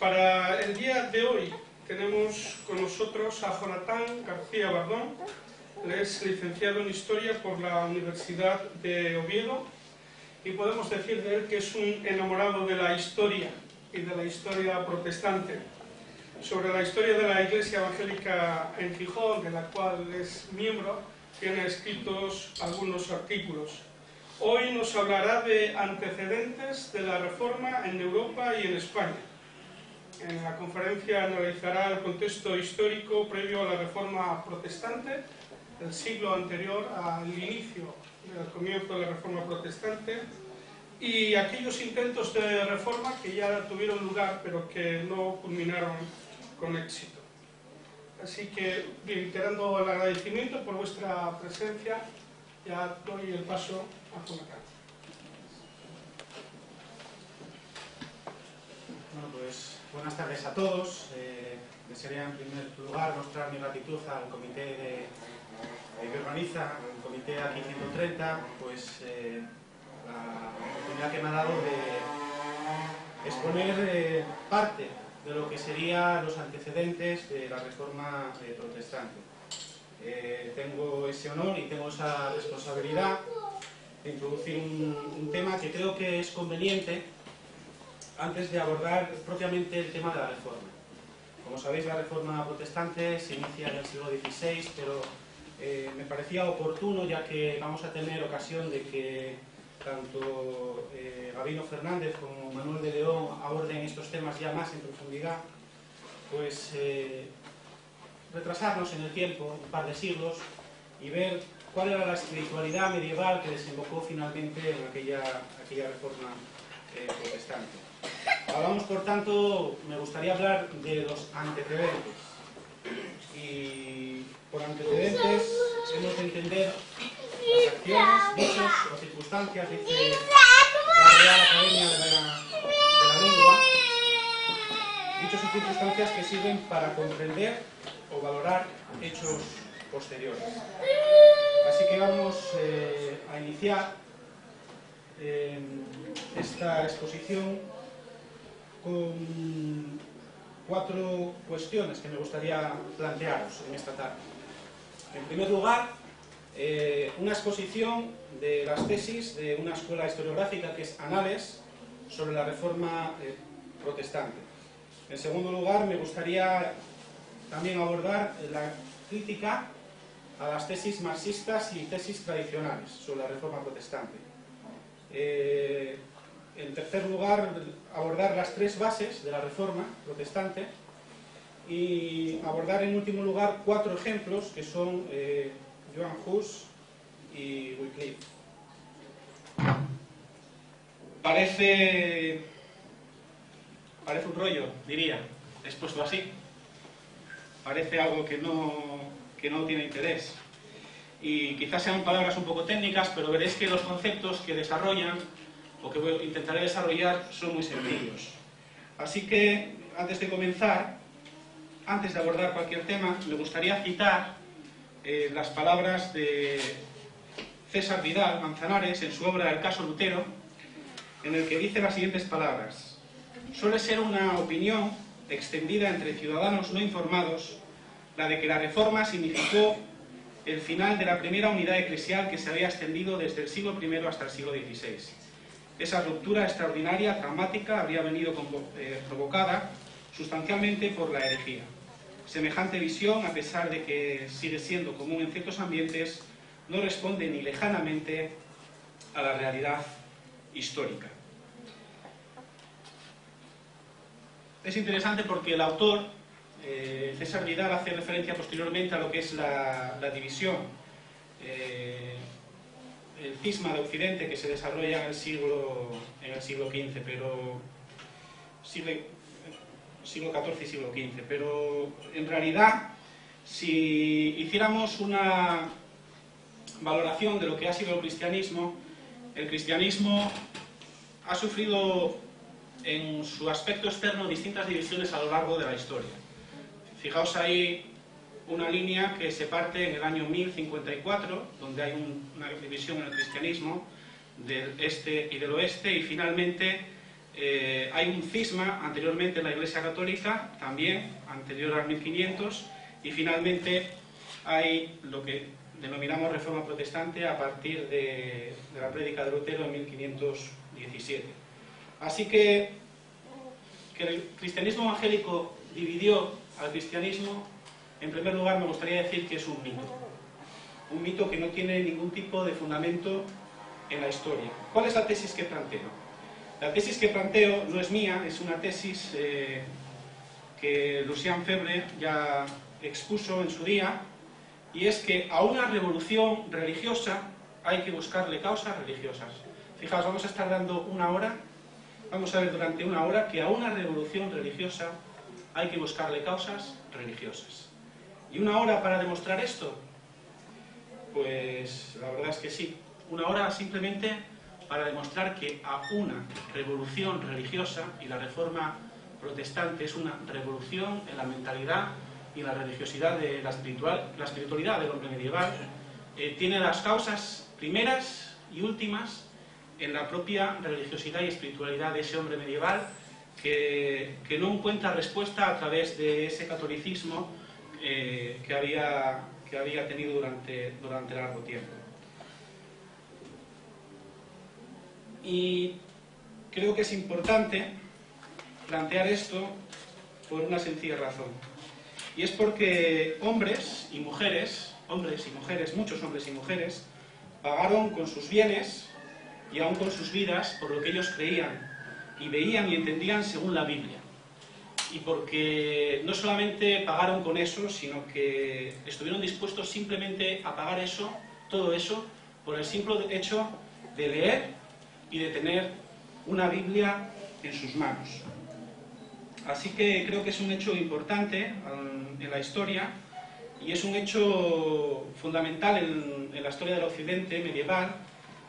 Para el día de hoy tenemos con nosotros a Jonathan García Bardón. Él es licenciado en Historia por la Universidad de Oviedo y podemos decir de él que es un enamorado de la historia y de la historia protestante. Sobre la historia de la Iglesia Evangélica en Gijón, de la cual es miembro, tiene escritos algunos artículos. Hoy nos hablará de antecedentes de la Reforma en Europa y en España. En la conferencia analizará el contexto histórico previo a la Reforma protestante, el siglo anterior al inicio del comienzo de la Reforma protestante, y aquellos intentos de reforma que ya tuvieron lugar pero que no culminaron con éxito. Así que, reiterando el agradecimiento por vuestra presencia, ya doy el paso a Jonathan. Bueno, pues buenas tardes a todos. Desearía en primer lugar mostrar mi gratitud al comité que organiza, el comité aquí 130, pues la oportunidad que me ha dado de exponer parte de lo que serían los antecedentes de la Reforma protestante. Tengo ese honor y tengo esa responsabilidad de introducir un tema que creo que es conveniente antes de abordar propiamente el tema de la Reforma. Como sabéis, la Reforma protestante se inicia en el siglo XVI, pero me parecía oportuno, ya que vamos a tener ocasión de que tanto Gabino Fernández como Manuel de León aborden estos temas ya más en profundidad, pues retrasarnos en el tiempo, un par de siglos, y ver cuál era la espiritualidad medieval que desembocó finalmente en aquella Reforma protestante. Hablamos, por tanto, me gustaría hablar de los antecedentes. Y por antecedentes hemos de entender las acciones, dichos o circunstancias, dice la Real Academia de la Lengua, dichos o circunstancias que sirven para comprender o valorar hechos posteriores. Así que vamos a iniciar esta exposición con 4 cuestiones que me gustaría plantearos en esta tarde. En primer lugar, una exposición de las tesis de una escuela historiográfica que es Anales sobre la Reforma protestante. En segundo lugar, me gustaría también abordar la crítica a las tesis marxistas y tesis tradicionales sobre la Reforma protestante. En tercer lugar, abordar las 3 bases de la Reforma protestante y abordar en último lugar 4 ejemplos que son Johann Huss y Wycliffe. Parece un rollo, diría, expuesto así. Parece algo que no tiene interés. Y quizás sean palabras un poco técnicas, pero veréis que los conceptos que desarrollan o que intentaré desarrollar son muy sencillos. Así que, antes de comenzar, antes de abordar cualquier tema, me gustaría citar las palabras de César Vidal Manzanares en su obra El caso Lutero, en el que dice las siguientes palabras: suele ser una opinión extendida entre ciudadanos no informados la de que la Reforma significó el final de la primera unidad eclesial que se había extendido desde el siglo I hasta el siglo XVI. Esa ruptura extraordinaria, dramática, habría venido provocada sustancialmente por la herejía. Semejante visión, a pesar de que sigue siendo común en ciertos ambientes, no responde ni lejanamente a la realidad histórica. Es interesante porque el autor, César Vidal, hace referencia posteriormente a lo que es la división, el cisma de Occidente que se desarrolla en el siglo XV, pero siglo XIV y siglo XV. Pero en realidad, si hiciéramos una valoración de lo que ha sido el cristianismo ha sufrido en su aspecto externo distintas divisiones a lo largo de la historia. Fijaos ahí una línea que se parte en el año 1054, donde hay una división en el cristianismo del este y del oeste, y finalmente Hay un cisma anteriormente en la Iglesia Católica, también anterior al 1500, y finalmente hay lo que denominamos Reforma Protestante a partir de la prédica de Lutero en 1517. Así que el cristianismo evangélico dividió al cristianismo, en primer lugar me gustaría decir que es un mito que no tiene ningún tipo de fundamento en la historia. ¿Cuál es la tesis que planteo? La tesis que planteo no es mía, es una tesis que Lucien Febvre ya expuso en su día, y es que a una revolución religiosa hay que buscarle causas religiosas. Fijaos, vamos a estar dando una hora, vamos a ver durante una hora que a una revolución religiosa hay que buscarle causas religiosas. ¿Y una hora para demostrar esto? Pues la verdad es que sí. Una hora simplemente para demostrar que a una revolución religiosa, y la Reforma Protestante es una revolución en la mentalidad y la religiosidad de la espiritualidad del hombre medieval, tiene las causas primeras y últimas en la propia religiosidad y espiritualidad de ese hombre medieval que no encuentra respuesta a través de ese catolicismo que había tenido durante largo tiempo. Y creo que es importante plantear esto por una sencilla razón. Y es porque hombres y mujeres, muchos hombres y mujeres, pagaron con sus bienes y aún con sus vidas por lo que ellos creían y veían y entendían según la Biblia. Y porque no solamente pagaron con eso, sino que estuvieron dispuestos simplemente a pagar eso, todo eso, por el simple hecho de leer y de tener una Biblia en sus manos. Así que creo que es un hecho importante en la historia, y es un hecho fundamental en la historia del Occidente medieval,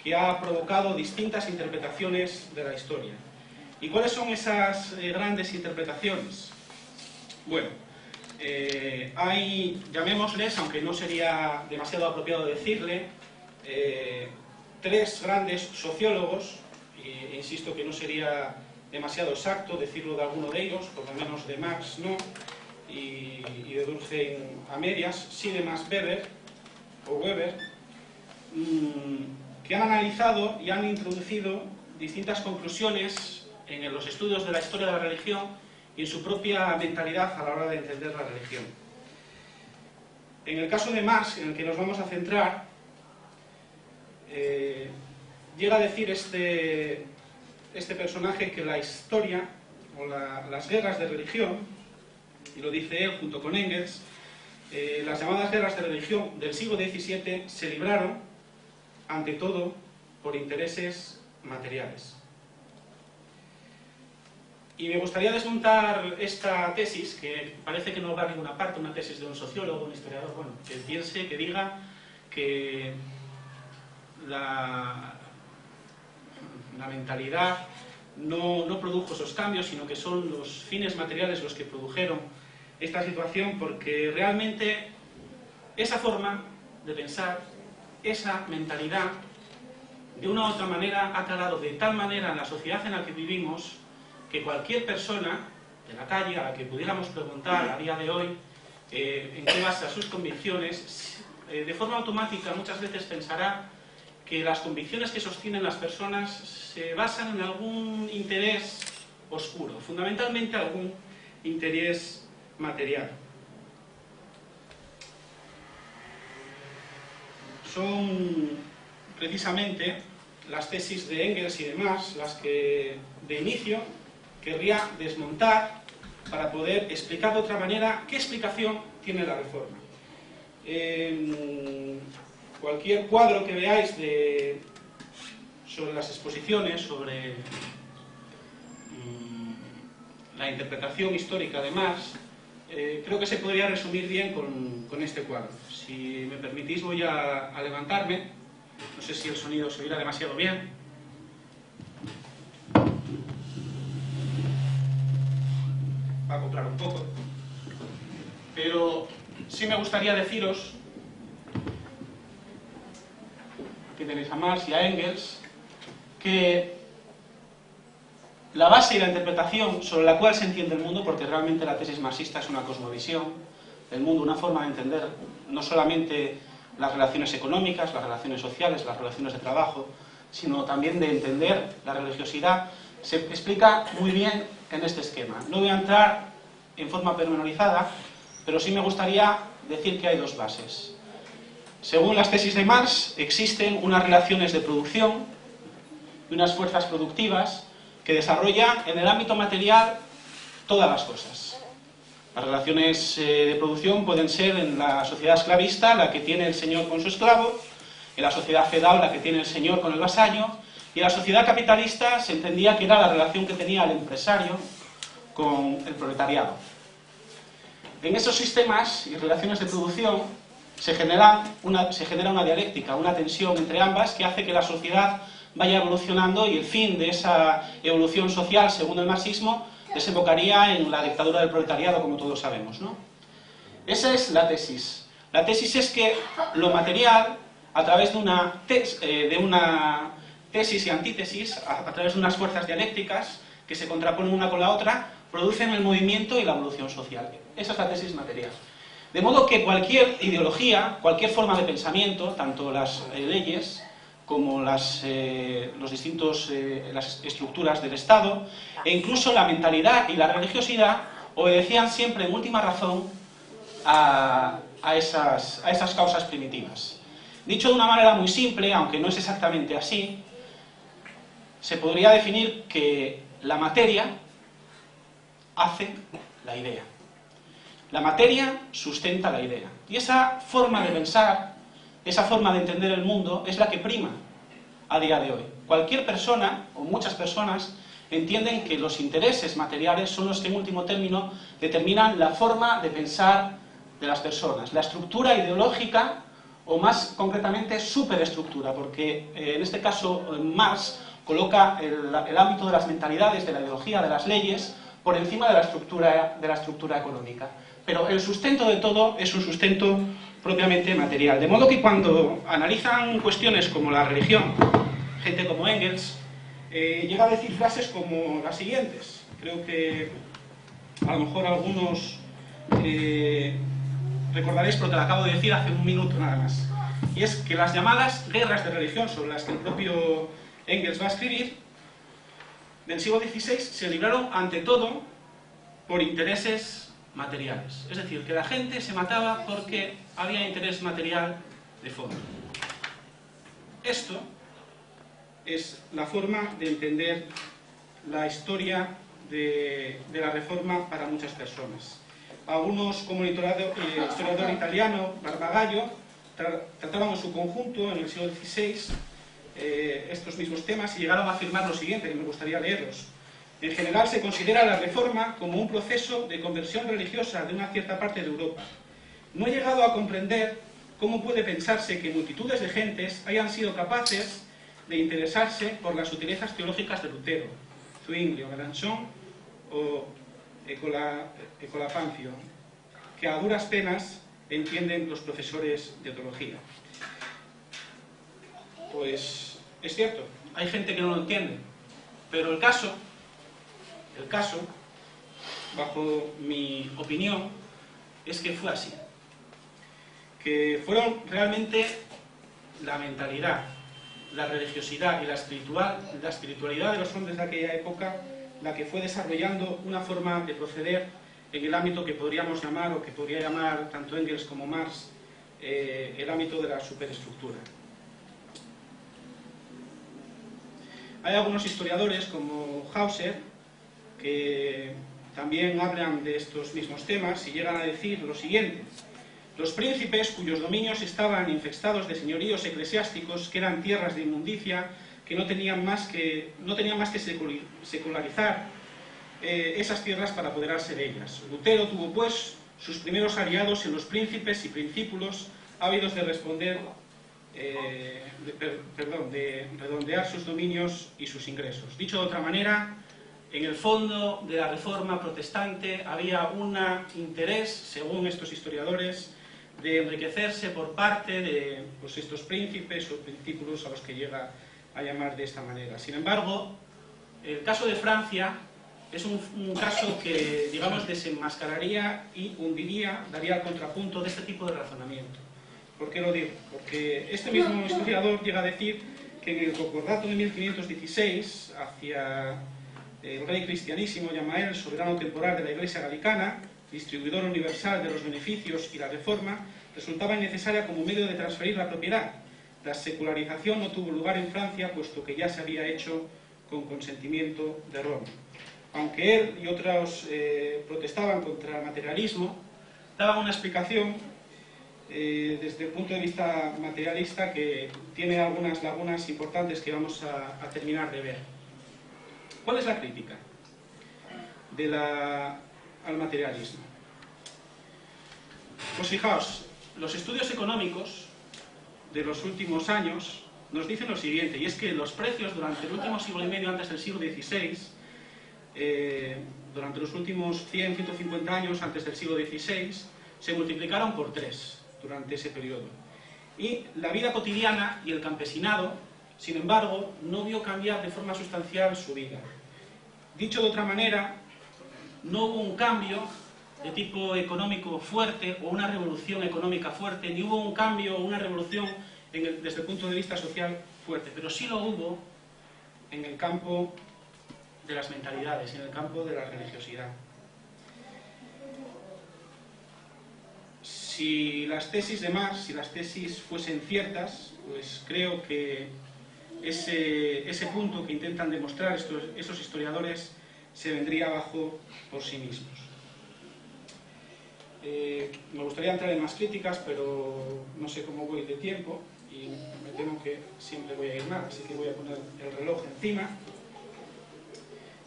que ha provocado distintas interpretaciones de la historia. ¿Y cuáles son esas grandes interpretaciones? Bueno, hay, llamémosles, aunque no sería demasiado apropiado decirle, tres grandes sociólogos, e insisto que no sería demasiado exacto decirlo de alguno de ellos, por lo menos de Marx no, y de Durkheim a medias, sí de Max Weber, que han analizado y han introducido distintas conclusiones en los estudios de la historia de la religión y en su propia mentalidad a la hora de entender la religión. En el caso de Marx, en el que nos vamos a centrar, llega a decir este personaje que la historia o las guerras de religión, y lo dice él junto con Engels, las llamadas guerras de religión del siglo XVII se libraron ante todo por intereses materiales. Y me gustaría desmontar esta tesis, que parece que no va a ninguna parte, una tesis de un sociólogo, un historiador, bueno, que piense, que diga que la mentalidad no produjo esos cambios, sino que son los fines materiales los que produjeron esta situación, porque realmente esa forma de pensar, esa mentalidad, de una u otra manera ha calado de tal manera en la sociedad en la que vivimos, que cualquier persona de la calle a la que pudiéramos preguntar a día de hoy en qué basa sus convicciones, de forma automática muchas veces pensará que las convicciones que sostienen las personas se basan en algún interés oscuro, fundamentalmente algún interés material. Son precisamente las tesis de Engels y demás las que de inicio querría desmontar para poder explicar de otra manera qué explicación tiene la Reforma. Cualquier cuadro que veáis sobre las exposiciones, sobre la interpretación histórica de Marx, creo que se podría resumir bien con este cuadro. Si me permitís, voy a levantarme. No sé si el sonido se oirá demasiado bien. Va a acoplar un poco. Pero sí me gustaría deciros, aquí tenéis a Marx y a Engels, que la base y la interpretación sobre la cual se entiende el mundo, porque realmente la tesis marxista es una cosmovisión del mundo, una forma de entender no solamente las relaciones económicas, las relaciones sociales, las relaciones de trabajo, sino también de entender la religiosidad, se explica muy bien en este esquema. No voy a entrar en forma pormenorizada, pero sí me gustaría decir que hay dos bases. Según las tesis de Marx, existen unas relaciones de producción y unas fuerzas productivas que desarrollan en el ámbito material todas las cosas. Las relaciones de producción pueden ser en la sociedad esclavista, la que tiene el señor con su esclavo, en la sociedad feudal, la que tiene el señor con el vasallo, y en la sociedad capitalista se entendía que era la relación que tenía el empresario con el proletariado. En esos sistemas y relaciones de producción se genera una dialéctica, una tensión entre ambas que hace que la sociedad vaya evolucionando, y el fin de esa evolución social, según el marxismo, desembocaría en la dictadura del proletariado, como todos sabemos, ¿no? Esa es la tesis. La tesis es que lo material, a través de una tesis y antítesis, a través de unas fuerzas dialécticas que se contraponen una con la otra, producen el movimiento y la evolución social. Esa es la tesis material. De modo que cualquier ideología, cualquier forma de pensamiento, tanto las leyes como las estructuras del Estado, e incluso la mentalidad y la religiosidad, obedecían siempre, en última razón, a esas causas primitivas. Dicho de una manera muy simple, aunque no es exactamente así, se podría definir que la materia hace la idea. La materia sustenta la idea. Y esa forma de pensar, esa forma de entender el mundo, es la que prima a día de hoy. Cualquier persona, o muchas personas, entienden que los intereses materiales son los que en último término determinan la forma de pensar de las personas. La estructura ideológica, o más concretamente superestructura, porque en este caso Marx coloca el ámbito de las mentalidades, de la ideología, de las leyes, por encima de la estructura económica. Pero el sustento de todo es un sustento propiamente material. De modo que cuando analizan cuestiones como la religión, gente como Engels, llega a decir frases como las siguientes. Creo que a lo mejor algunos recordaréis, porque lo acabo de decir hace un minuto nada más. Y es que las llamadas guerras de religión, sobre las que el propio Engels va a escribir, del siglo XVI, se libraron ante todo por intereses materiales. Es decir, que la gente se mataba porque había interés material de fondo. Esto es la forma de entender la historia de la Reforma para muchas personas. Algunos, como el historiador italiano Barbagallo, trataban en su conjunto en el siglo XVI estos mismos temas y llegaron a afirmar lo siguiente, que me gustaría leerlos. En general se considera la Reforma como un proceso de conversión religiosa de una cierta parte de Europa. No he llegado a comprender cómo puede pensarse que multitudes de gentes hayan sido capaces de interesarse por las sutilezas teológicas de Lutero, Zwingli o Melanchthon o Ecolapancio, que a duras penas entienden los profesores de teología. Pues es cierto, hay gente que no lo entiende, pero el caso, bajo mi opinión, es que fue así. Que fueron realmente la mentalidad, la religiosidad y la espiritualidad de los hombres de aquella época la que fue desarrollando una forma de proceder en el ámbito que podríamos llamar, o que podría llamar tanto Engels como Marx, el ámbito de la superestructura. Hay algunos historiadores como Hauser que también hablan de estos mismos temas y llegan a decir lo siguiente: los príncipes cuyos dominios estaban infestados de señoríos eclesiásticos, que eran tierras de inmundicia, que no tenían más que secularizar esas tierras para apoderarse de ellas. Lutero tuvo pues sus primeros aliados en los príncipes y principulos ávidos de redondear sus dominios y sus ingresos. Dicho de otra manera, en el fondo de la Reforma protestante había un interés, según estos historiadores, de enriquecerse por parte de estos príncipes o principulos a los que llega a llamar de esta manera. Sin embargo, El caso de Francia es un caso que, digamos, desenmascararía y hundiría, daría el contrapunto de este tipo de razonamiento. ¿Por qué lo digo? Porque este mismo historiador llega a decir que en el concordato de 1516, hacia el rey cristianísimo Llamael, soberano temporal de la Iglesia Galicana, distribuidor universal de los beneficios y la reforma, resultaba innecesaria como medio de transferir la propiedad. La secularización no tuvo lugar en Francia, puesto que ya se había hecho con consentimiento de Roma. Aunque él y otros protestaban contra el materialismo, daban una explicación desde el punto de vista materialista que tiene algunas lagunas importantes que vamos a terminar de ver. ¿Cuál es la crítica al materialismo? Pues fijaos, los estudios económicos de los últimos años nos dicen lo siguiente, y es que los precios durante el último siglo y medio antes del siglo XVI, durante los últimos 100, 150 años antes del siglo XVI, se multiplicaron por 3 durante ese periodo. Y la vida cotidiana y el campesinado, sin embargo, no vio cambiar de forma sustancial su vida. Dicho de otra manera, no hubo un cambio de tipo económico fuerte o una revolución económica fuerte, ni hubo un cambio o una revolución desde el punto de vista social fuerte, pero sí lo hubo en el campo de las mentalidades, en el campo de la religiosidad. Si las tesis de Marx, si las tesis fuesen ciertas, pues creo que ese punto que intentan demostrar esos historiadores se vendría abajo por sí mismos. Me gustaría entrar en más críticas, pero no sé cómo voy de tiempo y me temo que siempre voy a ir mal, así que voy a poner el reloj encima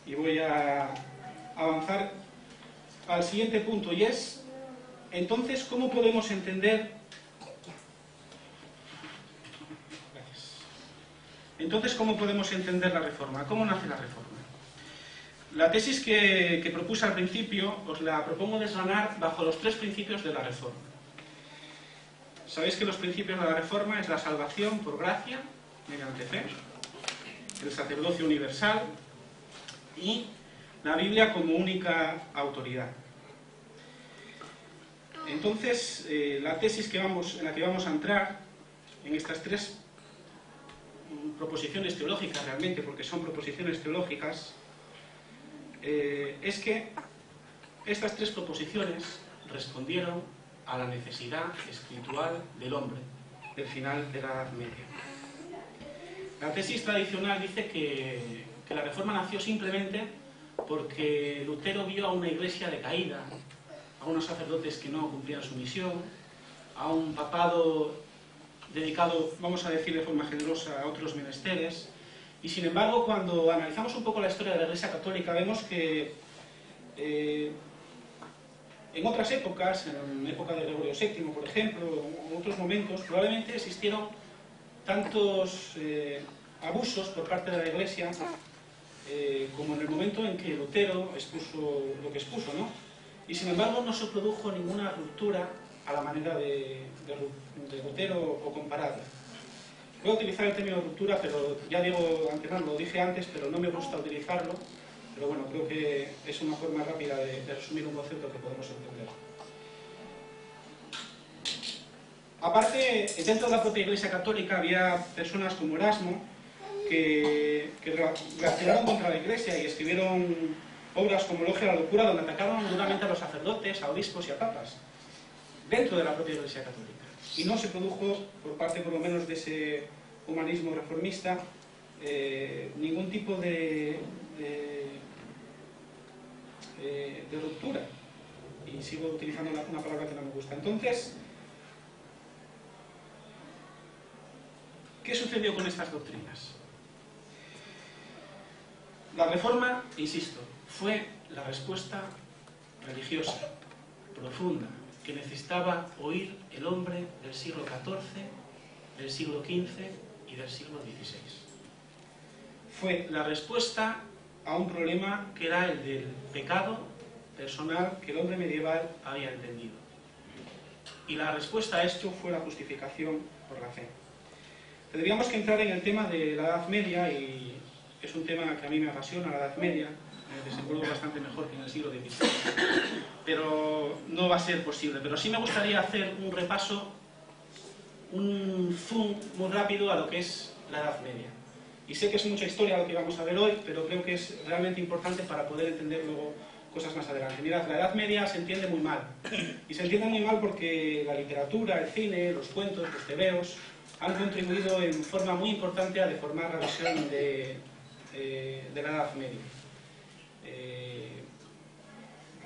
y voy a avanzar al siguiente punto, y es, entonces, ¿cómo podemos entender? Entonces, ¿cómo podemos entender la reforma? ¿Cómo nace la reforma? La tesis que propuse al principio os la propongo desgranar bajo los 3 principios de la reforma. Sabéis que los principios de la reforma es la salvación por gracia, mediante fe, el sacerdocio universal y la Biblia como única autoridad. Entonces, la tesis en la que vamos a entrar, en estas 3 proposiciones teológicas realmente, porque son proposiciones teológicas, es que estas 3 proposiciones respondieron a la necesidad espiritual del hombre del final de la Edad Media. La tesis tradicional dice que la reforma nació simplemente porque Lutero vio a una iglesia decaída, a unos sacerdotes que no cumplían su misión, a un papado dedicado, vamos a decir de forma generosa, a otros menesteres. Y sin embargo, cuando analizamos un poco la historia de la Iglesia Católica, vemos que en otras épocas, en época de Gregorio VII, por ejemplo, o en otros momentos, probablemente existieron tantos abusos por parte de la Iglesia como en el momento en que Lutero expuso lo que expuso, ¿no? Y sin embargo no se produjo ninguna ruptura a la manera de Lutero o comparada. Voy a utilizar el término ruptura, pero ya digo antemano, lo dije antes, pero no me gusta utilizarlo. Pero bueno, creo que es una forma rápida de resumir un concepto que podemos entender. Aparte, dentro de la propia Iglesia Católica había personas como Erasmo que reaccionaron contra la Iglesia y escribieron obras como Elogia a la locura, donde atacaron duramente a los sacerdotes, a obispos y a papas, dentro de la propia Iglesia Católica. Y no se produjo, por parte por lo menos de ese humanismo reformista, ningún tipo de ruptura. Y sigo utilizando una palabra que no me gusta. Entonces, ¿qué sucedió con estas doctrinas? La reforma, insisto, fue la respuesta religiosa, profunda, que necesitaba oír el hombre del siglo XIV, del siglo XV y del siglo XVI. Fue la respuesta a un problema que era el del pecado personal que el hombre medieval había entendido. Y la respuesta a esto fue la justificación por la fe. Tendríamos que entrar en el tema de la Edad Media y es un tema que a mí me apasiona, la Edad Media, me desenvuelvo bastante mejor que en el siglo XVI, pero no va a ser posible. Pero sí me gustaría hacer un repaso, un zoom muy rápido a lo que es la Edad Media. Y sé que es mucha historia lo que vamos a ver hoy, pero creo que es realmente importante para poder entender luego cosas más adelante. Mirad, la Edad Media se entiende muy mal. Y se entiende muy mal porque la literatura, el cine, los cuentos, los tebeos han contribuido en forma muy importante a deformar la visión de la Edad Media.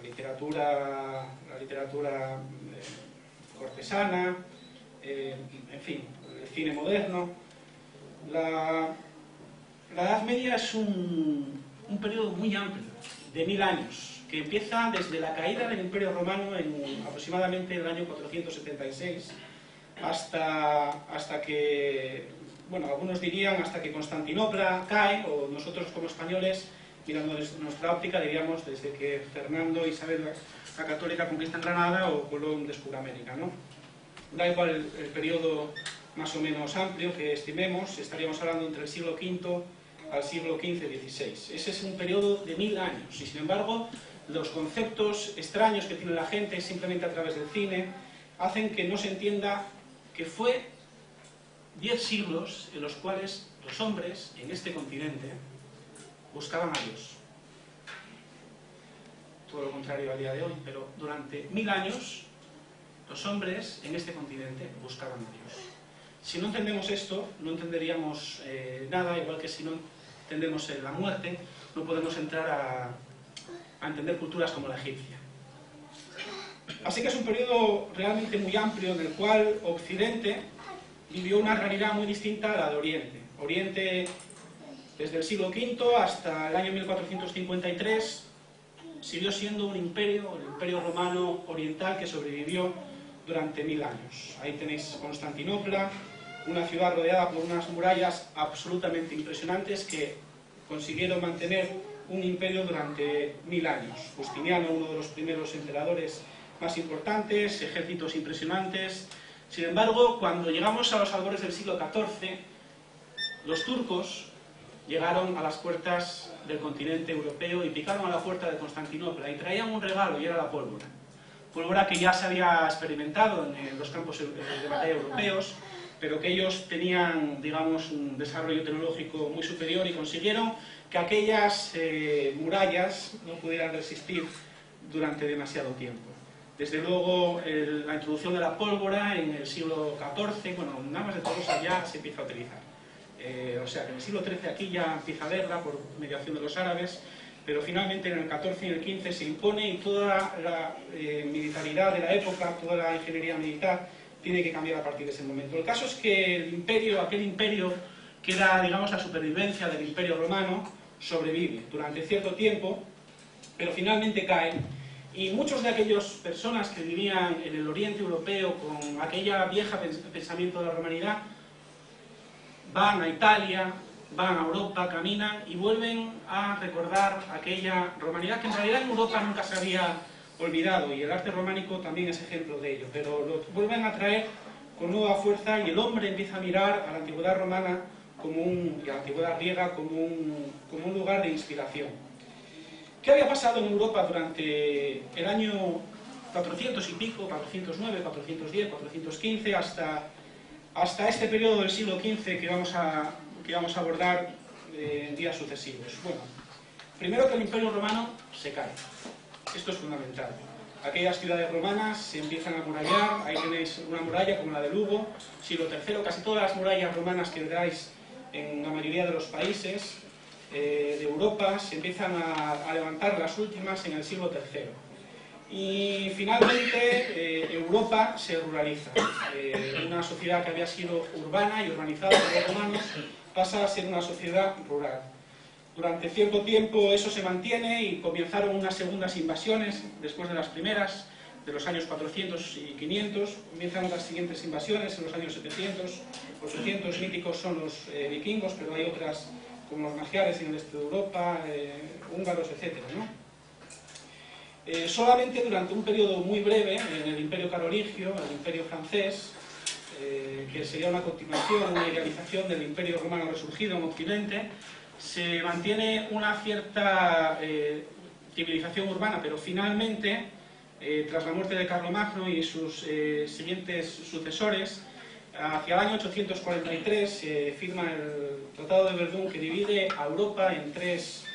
La literatura cortesana, en fin, el cine moderno. La Edad Media es un periodo muy amplio, de 1000 años, que empieza desde la caída del Imperio Romano en aproximadamente el año 476 hasta que, bueno, algunos dirían hasta que Constantinopla cae, o nosotros como españoles, mirando desde nuestra óptica, diríamos desde que Fernando e Isabel la Católica conquistan Granada o Colón descubre América, ¿no? Da igual el periodo más o menos amplio que estimemos, estaríamos hablando entre el siglo V al siglo XV-XVI. Ese es un periodo de 1000 años y, sin embargo, los conceptos extraños que tiene la gente simplemente a través del cine hacen que no se entienda que fue 10 siglos en los cuales los hombres en este continente buscaban a Dios. Todo lo contrario al día de hoy, pero durante 1000 años los hombres en este continente buscaban a Dios. Si no entendemos esto, no entenderíamos nada, igual que si no entendemos la muerte, no podemos entrar a entender culturas como la egipcia. Así que es un periodo realmente muy amplio en el cual Occidente vivió una realidad muy distinta a la de Oriente. Oriente, desde el siglo V hasta el año 1453, siguió siendo un imperio, el Imperio Romano Oriental, que sobrevivió durante 1000 años. Ahí tenéis Constantinopla, una ciudad rodeada por unas murallas absolutamente impresionantes que consiguieron mantener un imperio durante 1000 años. Justiniano, uno de los primeros emperadores más importantes, ejércitos impresionantes. Sin embargo, cuando llegamos a los albores del siglo XIV, los turcos llegaron a las puertas del continente europeo y picaron a la puerta de Constantinopla y traían un regalo, y era la pólvora. Pólvora que ya se había experimentado en los campos de batalla europeos, pero que ellos tenían, digamos, un desarrollo tecnológico muy superior y consiguieron que aquellas murallas no pudieran resistir durante demasiado tiempo. Desde luego, la introducción de la pólvora en el siglo XIV, bueno, nada más de Tolosa ya se empieza a utilizar. O sea, que en el siglo XIII aquí ya empieza a verla por mediación de los árabes, pero finalmente en el XIV y en el XV se impone y toda la militaridad de la época, toda la ingeniería militar, tiene que cambiar a partir de ese momento. El caso es que el imperio, aquel imperio que era, digamos, la supervivencia del Imperio Romano, sobrevive durante cierto tiempo, pero finalmente cae, y muchos de aquellas personas que vivían en el Oriente Europeo con aquella vieja pensamiento de la romanidad, van a Italia, van a Europa, caminan y vuelven a recordar aquella romanidad que en realidad en Europa nunca se había olvidado, y el arte románico también es ejemplo de ello, pero lo vuelven a traer con nueva fuerza y el hombre empieza a mirar a la antigüedad romana y a la antigüedad griega como un lugar de inspiración. ¿Qué había pasado en Europa durante el año 400 y pico, 409, 410, 415, hasta este periodo del siglo XV que vamos a abordar en días sucesivos? Bueno, primero que el Imperio Romano se cae. Esto es fundamental. Aquellas ciudades romanas se empiezan a amurallar, ahí tenéis una muralla como la de Lugo, siglo III, casi todas las murallas romanas que veáis en la mayoría de los países de Europa se empiezan a levantar, las últimas en el siglo III. Y finalmente Europa se ruraliza. Una sociedad que había sido urbana y urbanizada por los romanos pasa a ser una sociedad rural. Durante cierto tiempo eso se mantiene y comenzaron unas segundas invasiones después de las primeras, de los años 400 y 500, comienzan las siguientes invasiones en los años 700, 800, míticos son los vikingos, pero hay otras como los magiares en el este de Europa, húngaros, etc., ¿no? Solamente durante un periodo muy breve, en el Imperio Carolingio, el Imperio francés, que sería una continuación, una idealización del Imperio Romano resurgido en Occidente, se mantiene una cierta civilización urbana, pero finalmente, tras la muerte de Carlomagno y sus siguientes sucesores, hacia el año 843 se firma el Tratado de Verdún, que divide a Europa en tres,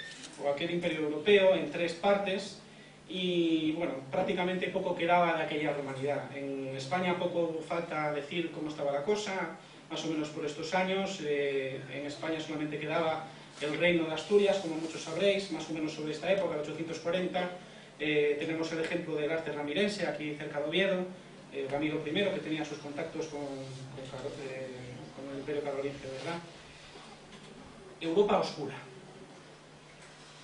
o aquel imperio europeo, en tres partes, y bueno, prácticamente poco quedaba de aquella romanidad. En España poco falta decir cómo estaba la cosa, más o menos por estos años. En España solamente quedaba el reino de Asturias, como muchos sabréis, más o menos sobre esta época, el 840. Tenemos el ejemplo del arte ramirense, aquí cerca de Oviedo, Ramiro I, que tenía sus contactos con el imperio carolingio, ¿verdad? Europa oscura.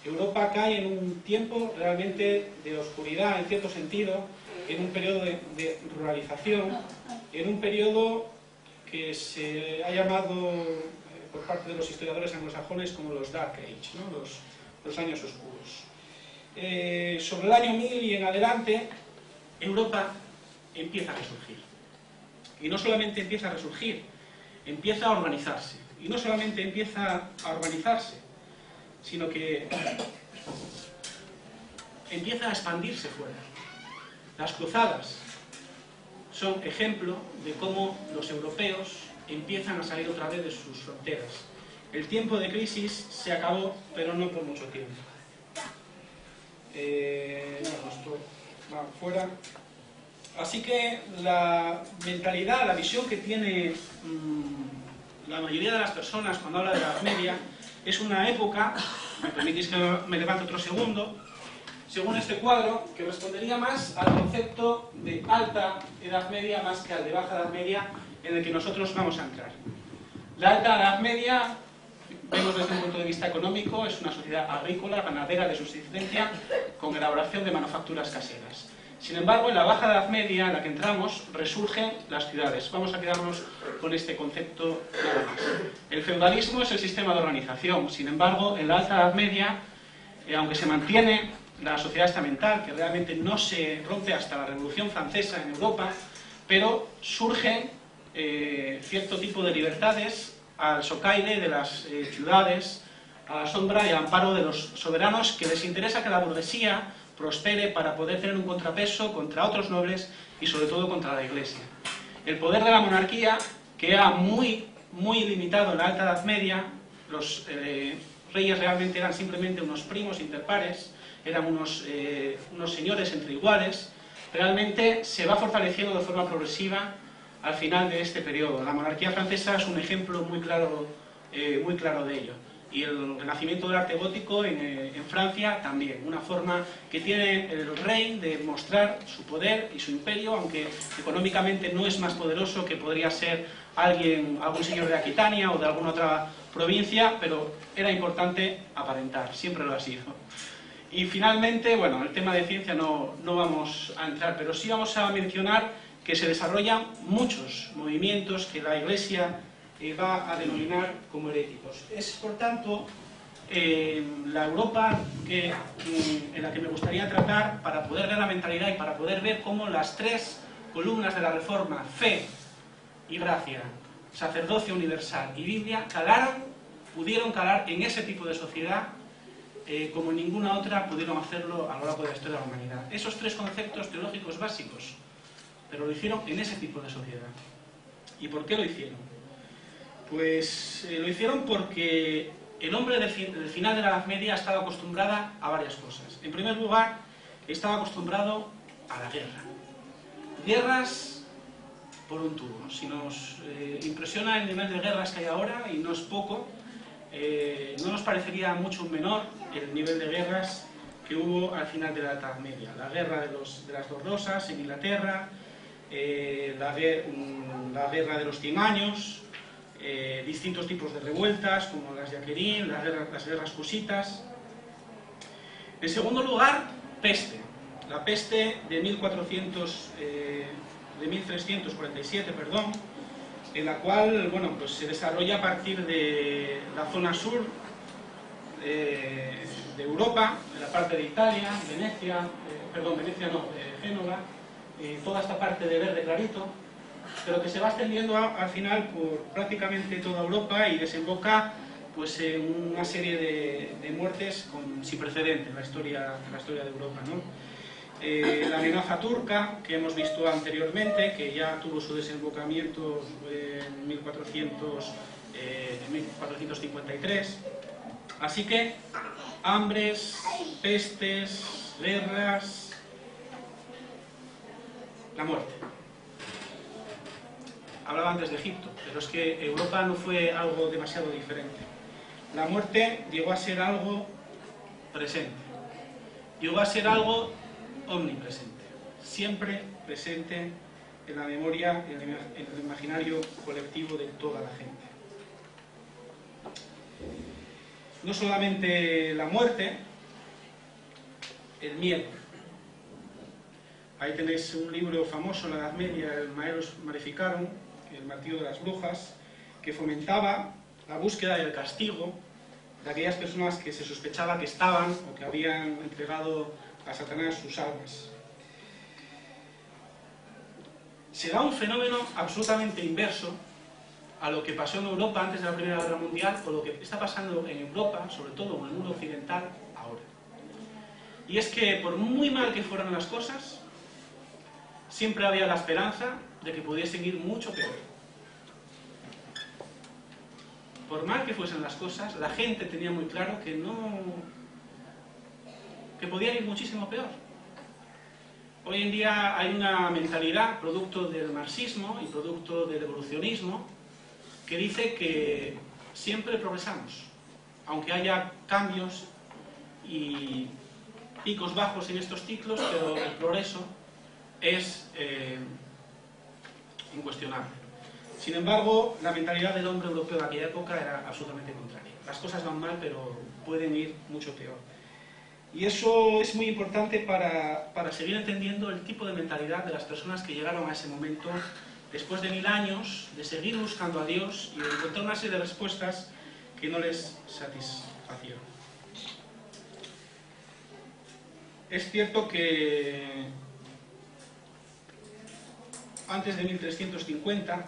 Europa cae en un tiempo realmente de oscuridad, en cierto sentido, en un periodo de ruralización, en un periodo que se ha llamado por parte de los historiadores anglosajones como los Dark Age, ¿no? los años oscuros. Sobre el año 1000 y en adelante, Europa empieza a resurgir. Y no solamente empieza a resurgir, empieza a organizarse. Y no solamente empieza a organizarse, sino que empieza a expandirse fuera. Las cruzadas son ejemplo de cómo los europeos empiezan a salir otra vez de sus fronteras. El tiempo de crisis se acabó, pero no por mucho tiempo. Bueno, esto va fuera. Así que la mentalidad, la visión que tiene la mayoría de las personas cuando habla de la Edad Media es una época, me permitís que me levante otro segundo, según este cuadro, que respondería más al concepto de alta Edad Media más que al de baja Edad Media en el que nosotros vamos a entrar. La alta Edad Media, vemos desde un punto de vista económico, es una sociedad agrícola, ganadera de subsistencia, con elaboración de manufacturas caseras. Sin embargo, en la baja Edad Media, en la que entramos, resurgen las ciudades. Vamos a quedarnos con este concepto nada más. El feudalismo es el sistema de organización. Sin embargo, en la alta Edad Media, aunque se mantiene la sociedad estamental, que realmente no se rompe hasta la Revolución Francesa en Europa, pero surgen cierto tipo de libertades al socaire de las ciudades, a la sombra y al amparo de los soberanos, que les interesa que la burguesía prospere para poder tener un contrapeso contra otros nobles y sobre todo contra la Iglesia. El poder de la monarquía, que era muy limitado en la Alta Edad Media, los reyes realmente eran simplemente unos primos interpares, eran unos señores entre iguales, realmente se va fortaleciendo de forma progresiva al final de este periodo. La monarquía francesa es un ejemplo muy claro de ello. Y el renacimiento del arte gótico en Francia también, una forma que tiene el rey de mostrar su poder y su imperio, aunque económicamente no es más poderoso que podría ser algún señor de Aquitania o de alguna otra provincia, pero era importante aparentar, siempre lo ha sido. Y finalmente, bueno, el tema de ciencia no vamos a entrar, pero sí vamos a mencionar que se desarrollan muchos movimientos que la Iglesia va a denominar como heréticos. Es, por tanto, la Europa en la que me gustaría tratar para poder ver la mentalidad y para poder ver cómo las tres columnas de la Reforma, fe y gracia, sacerdocio universal y Biblia, pudieron calar en ese tipo de sociedad como ninguna otra pudieron hacerlo a lo largo de la historia de la humanidad. Esos tres conceptos teológicos básicos, pero lo hicieron en ese tipo de sociedad. ¿Y por qué lo hicieron? Pues lo hicieron porque el hombre del final de la Edad Media estaba acostumbrada a varias cosas. En primer lugar, estaba acostumbrado a la guerra. Guerras por un tubo. Si nos impresiona el nivel de guerras que hay ahora, y no es poco, no nos parecería mucho menor el nivel de guerras que hubo al final de la Edad Media. La guerra de las dos rosas en Inglaterra, la guerra de los 100 años, distintos tipos de revueltas como las Jacquerin, las guerras cusitas. En segundo lugar, peste. La peste de 1347, en la cual, bueno, pues se desarrolla a partir de la zona sur de Europa, de la parte de Italia, Génova, toda esta parte de verde clarito, pero que se va extendiendo al final por prácticamente toda Europa y desemboca pues una serie de muertes sin precedente en la historia de Europa, ¿no? La amenaza turca, que hemos visto anteriormente, que ya tuvo su desembocamiento en 1453. Así que hambres, pestes, guerras, la muerte. Hablaba antes de Egipto, pero es que Europa no fue algo demasiado diferente. La muerte llegó a ser algo presente, llegó a ser algo omnipresente, siempre presente en la memoria, en el imaginario colectivo de toda la gente. No solamente la muerte, el miedo. Ahí tenéis un libro famoso en la Edad Media, el Maelus Maleficarum, el martillo de las brujas, que fomentaba la búsqueda del castigo de aquellas personas que se sospechaba que estaban o que habían entregado a Satanás sus almas. Se da un fenómeno absolutamente inverso a lo que pasó en Europa antes de la Primera Guerra Mundial o lo que está pasando en Europa, sobre todo en el mundo occidental, ahora. Y es que por muy mal que fueran las cosas, siempre había la esperanza de que pudiesen ir mucho peor. Por mal que fuesen las cosas, la gente tenía muy claro que podían ir muchísimo peor. Hoy en día hay una mentalidad, producto del marxismo y producto del evolucionismo, que dice que siempre progresamos, aunque haya cambios y picos bajos en estos ciclos, pero el progreso es incuestionable. Sin embargo, la mentalidad del hombre europeo de aquella época era absolutamente contraria. Las cosas van mal, pero pueden ir mucho peor. Y eso es muy importante para seguir entendiendo el tipo de mentalidad de las personas que llegaron a ese momento, después de 1000 años, de seguir buscando a Dios y de encontrar una serie de respuestas que no les satisfacieron. Es cierto que antes de 1350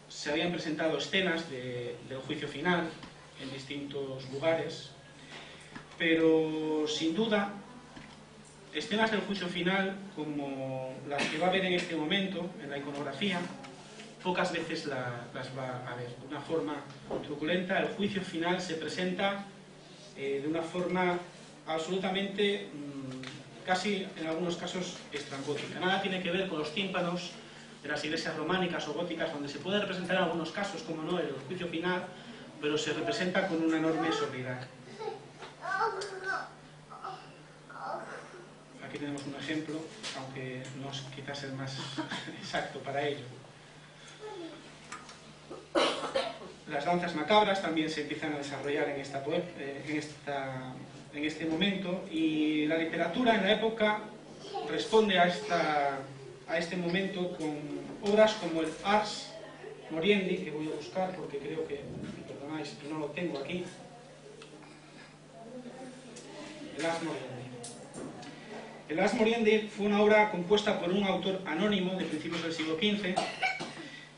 se habían presentado escenas del juicio final en distintos lugares, pero sin duda escenas del juicio final como las que va a ver en este momento en la iconografía, pocas veces las va a ver. De una forma truculenta, el juicio final se presenta de una forma absolutamente, casi en algunos casos, estrambótica. Nada tiene que ver con los tímpanos de las iglesias románicas o góticas, donde se puede representar en algunos casos, como no, el juicio final, pero se representa con una enorme sobriedad. Aquí tenemos un ejemplo, aunque no es quizás el más exacto para ello. Las danzas macabras también se empiezan a desarrollar en este momento, y la literatura en la época responde a este momento con obras como el Ars Moriendi, que voy a buscar porque creo que, perdonáis, no lo tengo aquí. El Ars Moriendi. El Ars Moriendi fue una obra compuesta por un autor anónimo de principios del siglo XV,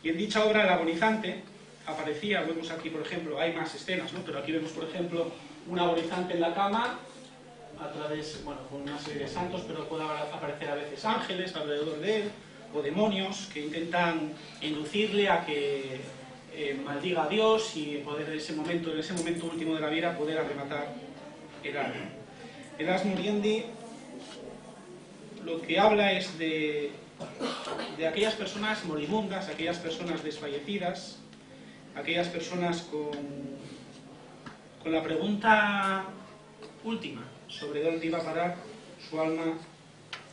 y en dicha obra el agonizante aparecía, vemos aquí por ejemplo, hay más escenas, ¿no? Pero aquí vemos por ejemplo un agonizante en la cama, a través, bueno, con una serie de santos, pero puede aparecer a veces ángeles alrededor de él, o demonios que intentan inducirle a que maldiga a Dios y poder en ese momento último de la vida, poder arrematar el alma. El Ars Moriendi lo que habla es de aquellas personas moribundas, aquellas personas desfallecidas, aquellas personas con la pregunta última sobre dónde iba a parar su alma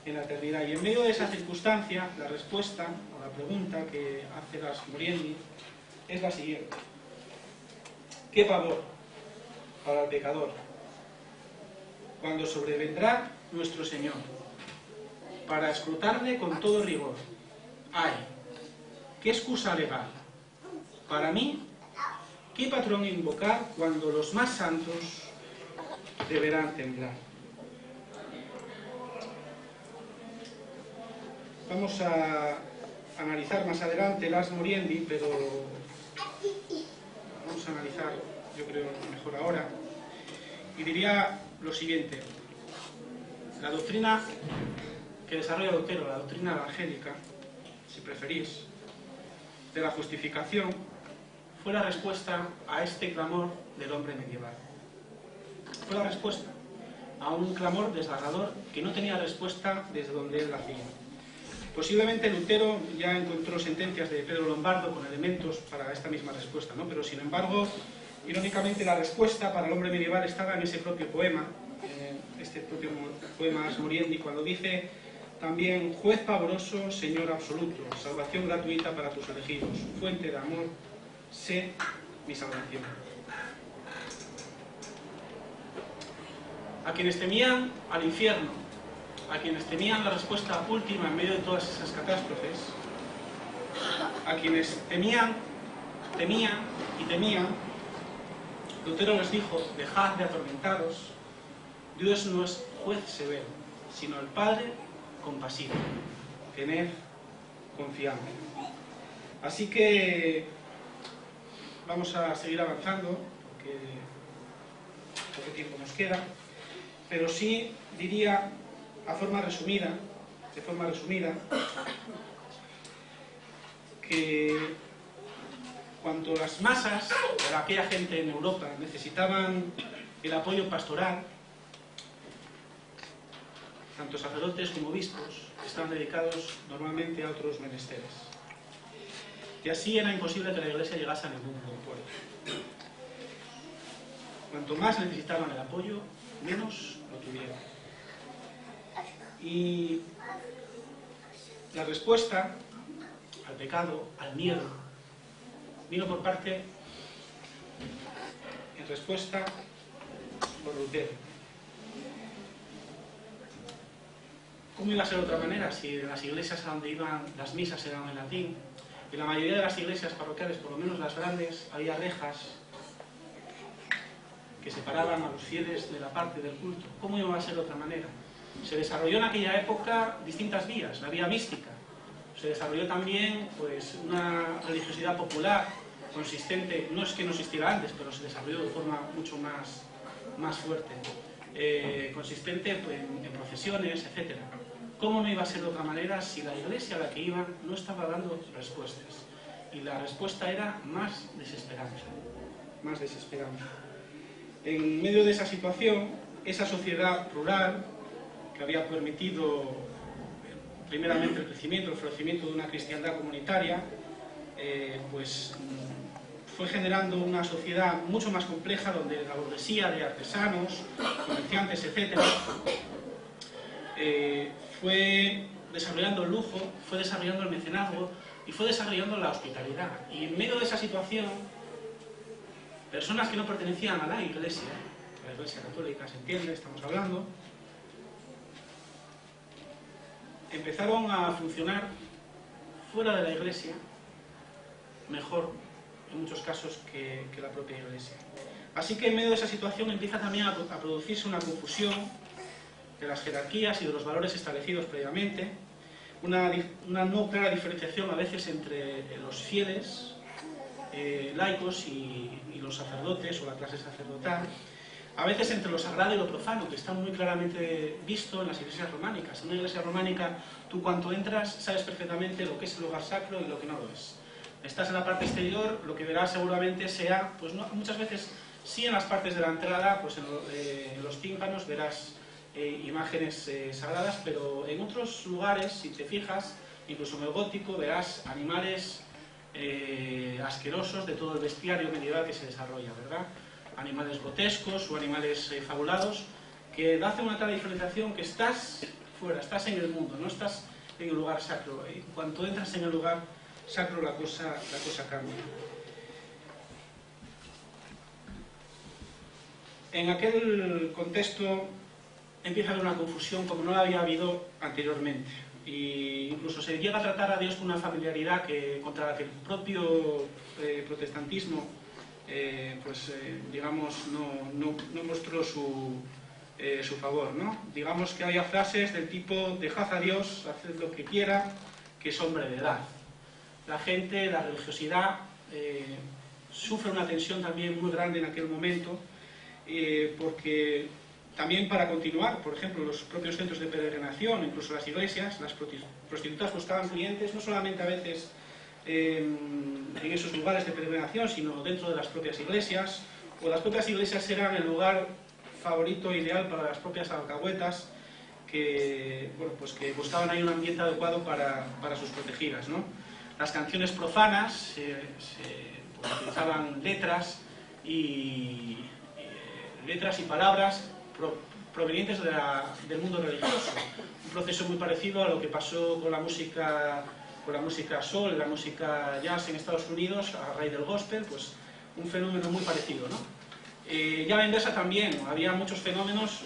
en la eternidad. Y en medio de esa circunstancia, la respuesta o la pregunta que hace el Ars Moriendi es la siguiente: ¿qué pavor para el pecador cuando sobrevendrá nuestro Señor para escrutarle con todo rigor? ¡Ay! ¿Qué excusa legal? Para mí, ¿qué patrón invocar cuando los más santos deberán temblar? Vamos a analizar más adelante el Ars Moriendi, pero vamos vamos a analizar, yo creo, mejor ahora. Y diría lo siguiente: la doctrina que desarrolla Lutero, la doctrina evangélica, si preferís, de la justificación, fue la respuesta a este clamor del hombre medieval. Fue la respuesta a un clamor desgarrador que no tenía respuesta desde donde él nacía. Posiblemente Lutero ya encontró sentencias de Pedro Lombardo con elementos para esta misma respuesta, ¿no? Pero sin embargo, irónicamente, la respuesta para el hombre medieval estaba en ese propio poema, este propio poema Ars Moriendi, cuando dice también: juez pavoroso, Señor absoluto, salvación gratuita para tus elegidos, fuente de amor, sé mi salvación. A quienes temían al infierno, a quienes temían la respuesta última en medio de todas esas catástrofes, a quienes temían, Lutero les dijo: dejad de atormentaros, Dios no es juez severo, sino el Padre compasivo, tened confianza. Así que vamos a seguir avanzando, porque poco tiempo nos queda, pero sí diría de forma resumida, que cuando las masas de aquella gente en Europa necesitaban el apoyo pastoral, tanto sacerdotes como obispos estaban dedicados normalmente a otros menesteres. Y así era imposible que la Iglesia llegase a ningún puerto. Cuanto más necesitaban el apoyo, menos lo tuvieron. Y la respuesta al pecado, al miedo, vino por parte, en respuesta, por Lutero. ¿Cómo iba a ser de otra manera si en las iglesias a donde iban las misas eran en latín? En la mayoría de las iglesias parroquiales, por lo menos las grandes, había rejas que separaban a los fieles de la parte del culto. ¿Cómo iba a ser de otra manera? Se desarrolló en aquella época distintas vías, la vía mística. Se desarrolló también pues, una religiosidad popular consistente, no es que no existiera antes, pero se desarrolló de forma mucho más fuerte, consistente pues, en procesiones, etc. ¿Cómo no iba a ser de otra manera si la iglesia a la que iban no estaba dando respuestas? Y la respuesta era más desesperanza, más desesperanza. En medio de esa situación, esa sociedad rural, que había permitido primeramente el crecimiento, el florecimiento de una cristiandad comunitaria, pues fue generando una sociedad mucho más compleja donde la burguesía de artesanos, comerciantes, etc., fue desarrollando el lujo, fue desarrollando el mecenazgo y fue desarrollando la hospitalidad. Y en medio de esa situación, personas que no pertenecían a la Iglesia católica, se entiende, estamos hablando, empezaron a funcionar fuera de la Iglesia mejor, en muchos casos, que la propia Iglesia. Así que en medio de esa situación empieza también a producirse una confusión de las jerarquías y de los valores establecidos previamente, una no clara diferenciación a veces entre los fieles, laicos y los sacerdotes o la clase sacerdotal, a veces entre lo sagrado y lo profano, que está muy claramente visto en las iglesias románicas. En una iglesia románica, tú cuando entras sabes perfectamente lo que es el lugar sacro y lo que no lo es. Estás en la parte exterior, lo que verás seguramente sea, pues no, muchas veces sí en las partes de la entrada, pues en los tímpanos verás imágenes sagradas, pero en otros lugares, si te fijas, incluso en el gótico, verás animales asquerosos de todo el bestiario medieval que se desarrolla, ¿verdad? Animales grotescos o animales fabulados, que hacen una clara diferenciación que estás fuera, estás en el mundo, no estás en el lugar sacro. En cuanto entras en el lugar sacro, la cosa cambia. En aquel contexto empieza a haber una confusión como no la había habido anteriormente. E incluso se llega a tratar a Dios con una familiaridad contra la que el propio protestantismo digamos, no mostró su favor, ¿no? Digamos que había frases del tipo: dejad a Dios, haced lo que quiera, que es hombre de edad. La gente, la religiosidad, sufre una tensión también muy grande en aquel momento, porque también para continuar, por ejemplo, los propios centros de peregrinación, incluso las iglesias, las prostitutas buscaban clientes, no solamente a veces en esos lugares de peregrinación, sino dentro de las propias iglesias, o las propias iglesias eran el lugar favorito ideal para las propias alcahuetas, que, bueno, pues que buscaban ahí un ambiente adecuado para sus protegidas, ¿no? Las canciones profanas pues, utilizaban letras y palabras provenientes del mundo religioso. Un proceso muy parecido a lo que pasó con la música soul, la música jazz en Estados Unidos, a raíz del gospel, pues un fenómeno muy parecido, ¿no? Ya a la inversa también, había muchos fenómenos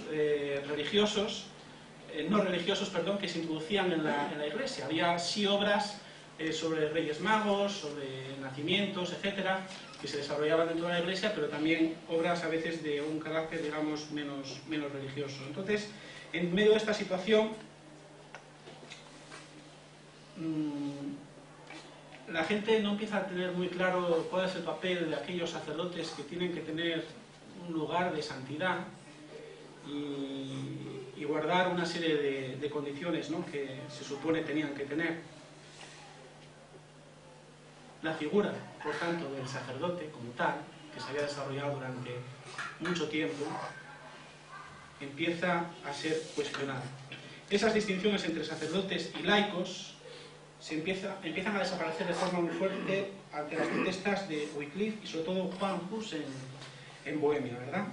no religiosos, que se introducían en la iglesia. Había sí obras sobre reyes magos, sobre nacimientos, etcétera, que se desarrollaban dentro de la iglesia, pero también obras a veces de un carácter, digamos, menos religioso. Entonces, en medio de esta situación, la gente no empieza a tener muy claro cuál es el papel de aquellos sacerdotes que tienen que tener un lugar de santidad y guardar una serie de condiciones, ¿no?, que se supone tenían que tener. La figura, por tanto, del sacerdote como tal, que se había desarrollado durante mucho tiempo, empieza a ser cuestionada. Esas distinciones entre sacerdotes y laicos empiezan a desaparecer de forma muy fuerte ante las protestas de Wycliffe y sobre todo Juan Hus en Bohemia, ¿verdad?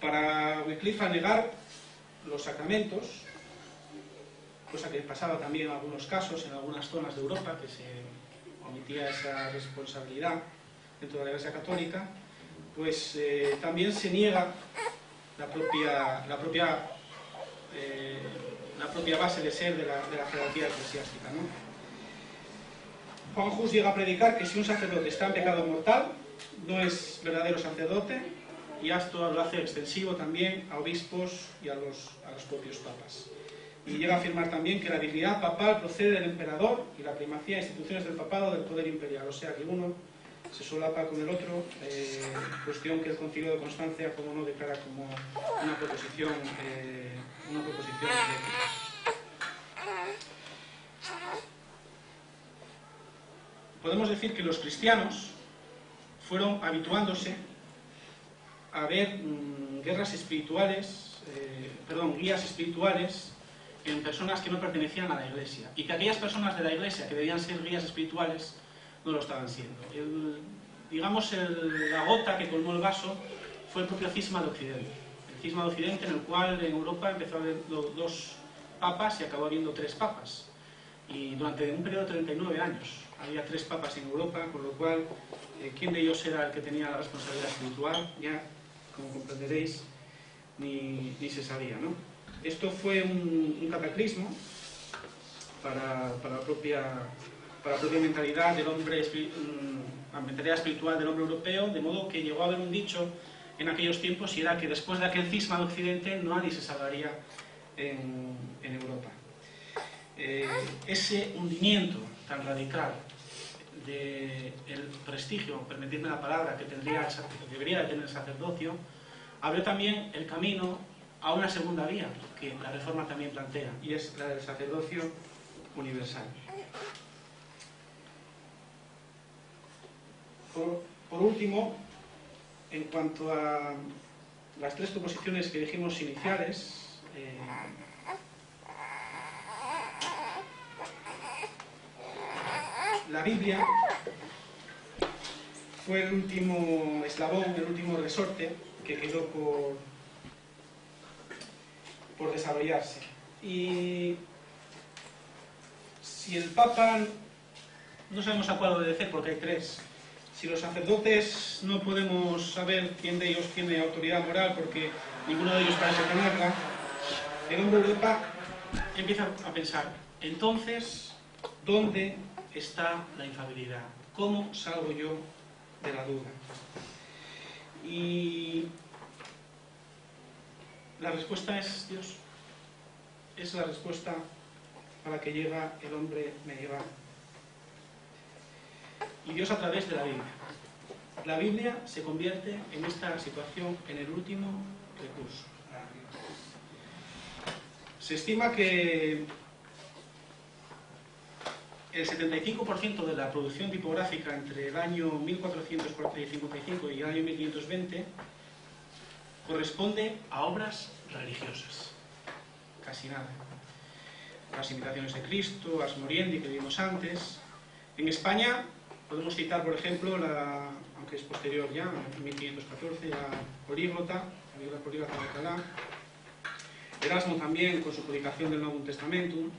Para Wycliffe, al negar los sacramentos, cosa que pasaba también en algunos casos, en algunas zonas de Europa, que se omitía esa responsabilidad dentro de la Iglesia Católica, pues también se niega la propia base de ser de la jerarquía eclesiástica, ¿no? Juan Hus llega a predicar que si un sacerdote está en pecado mortal, no es verdadero sacerdote, y esto lo hace extensivo también a obispos y a los propios papas. Y llega a afirmar también que la dignidad papal procede del emperador y la primacía de instituciones del papado del poder imperial. O sea que uno se solapa con el otro, cuestión que el Concilio de Constancia, como no, declara como una proposición herética. Podemos decir que los cristianos fueron habituándose a ver guías espirituales en personas que no pertenecían a la Iglesia, y que aquellas personas de la Iglesia que debían ser guías espirituales no lo estaban siendo. La gota que colmó el vaso fue el propio cisma de Occidente. El cisma de Occidente, en el cual en Europa empezó a haber 2 papas y acabó habiendo 3 papas. Y durante un periodo de 39 años había 3 papas en Europa, con lo cual, ¿quién de ellos era el que tenía la responsabilidad espiritual? Ya, como comprenderéis, ni se sabía, ¿no? Esto fue un cataclismo para la propia mentalidad del hombre, la mentalidad espiritual del hombre europeo, de modo que llegó a haber un dicho en aquellos tiempos, y era que después de aquel cisma de Occidente nadie se salvaría en Europa. Ese hundimiento tan radical del prestigio, permitidme la palabra, que debería de tener el sacerdocio, abrió también el camino a una segunda vía que la Reforma también plantea, y es la del sacerdocio universal. Por último, en cuanto a las 3 proposiciones que dijimos iniciales, la Biblia fue el último eslabón, el último resorte que quedó por desarrollarse. Y si el Papa, no sabemos a cuál obedecer porque hay 3, si los sacerdotes no podemos saber quién de ellos tiene autoridad moral porque ninguno de ellos parece tenerla, el hombre de Europa empieza a pensar, entonces, ¿dónde está la infalibilidad? ¿Cómo salgo yo de la duda? Y la respuesta es Dios. Es la respuesta a la que llega el hombre medieval. y Dios a través de la Biblia. La Biblia se convierte en esta situación en el último recurso. Se estima que el 75% de la producción tipográfica entre el año 1455 y el año 1520 corresponde a obras religiosas. Casi nada. Las imitaciones de Cristo, Ars Moriendi, que vimos antes. En España podemos citar, por ejemplo, aunque es posterior ya, en 1514, la Políglota, la Biblia Políglota de Alcalá. Erasmo también, con su publicación del Novum Testamentum.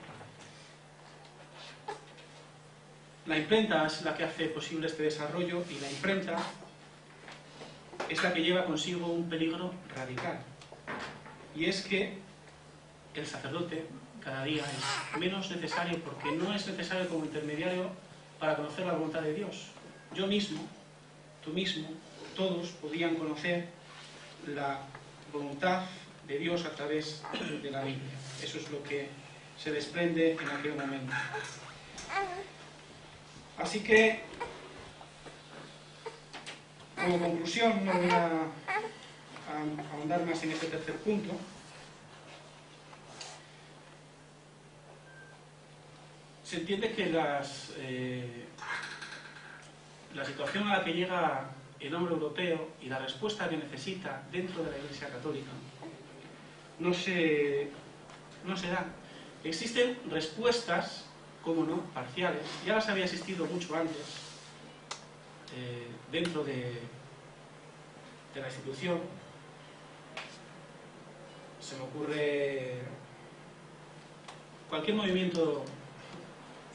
La imprenta es la que hace posible este desarrollo, y la imprenta es la que lleva consigo un peligro radical. Y es que el sacerdote cada día es menos necesario, porque no es necesario como intermediario para conocer la voluntad de Dios. Yo mismo, tú mismo, todos podían conocer la voluntad de Dios a través de la Biblia. Eso es lo que se desprende en aquel momento. Así que, como conclusión, no voy a ahondar más en este tercer punto. Se entiende que la situación a la que llega el hombre europeo y la respuesta que necesita dentro de la Iglesia Católica no se da. Existen respuestas, como no, parciales. Ya las había existido mucho antes dentro de la institución. Se me ocurre cualquier movimiento.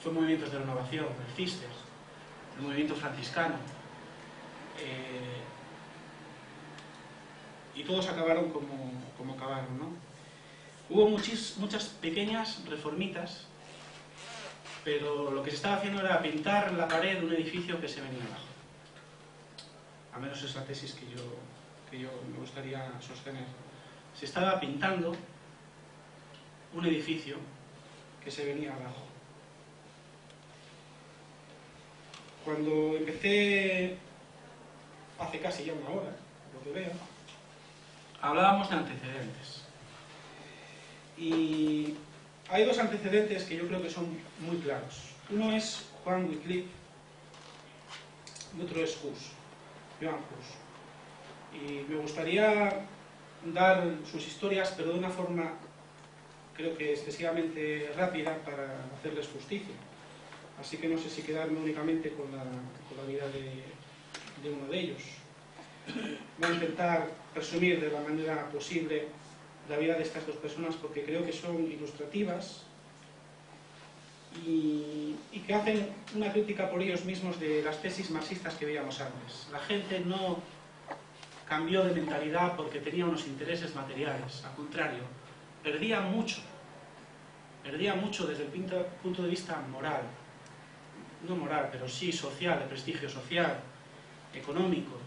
Fue movimientos de renovación, el Cister, el movimiento franciscano, y todos acabaron como acabaron, ¿no? Hubo muchas pequeñas reformitas, pero lo que se estaba haciendo era pintar la pared de un edificio que se venía abajo. Al menos es la tesis que yo me gustaría sostener. Se estaba pintando un edificio que se venía abajo. Cuando empecé, hace casi ya una hora, lo que veo, hablábamos de antecedentes. Y hay dos antecedentes que yo creo que son muy claros. Uno es Juan Wycliffe y otro es Johann Hus. Y me gustaría dar sus historias, pero de una forma, creo que excesivamente rápida, para hacerles justicia. Así que no sé si quedarme únicamente con la vida de uno de ellos. Voy a intentar resumir de la manera posible la vida de estas dos personas, porque creo que son ilustrativas y que hacen una crítica por ellos mismos de las tesis marxistas que veíamos antes. La gente no cambió de mentalidad porque tenía unos intereses materiales. Al contrario, perdía mucho desde el punto de vista moral. No moral, pero sí social, de prestigio social, económico,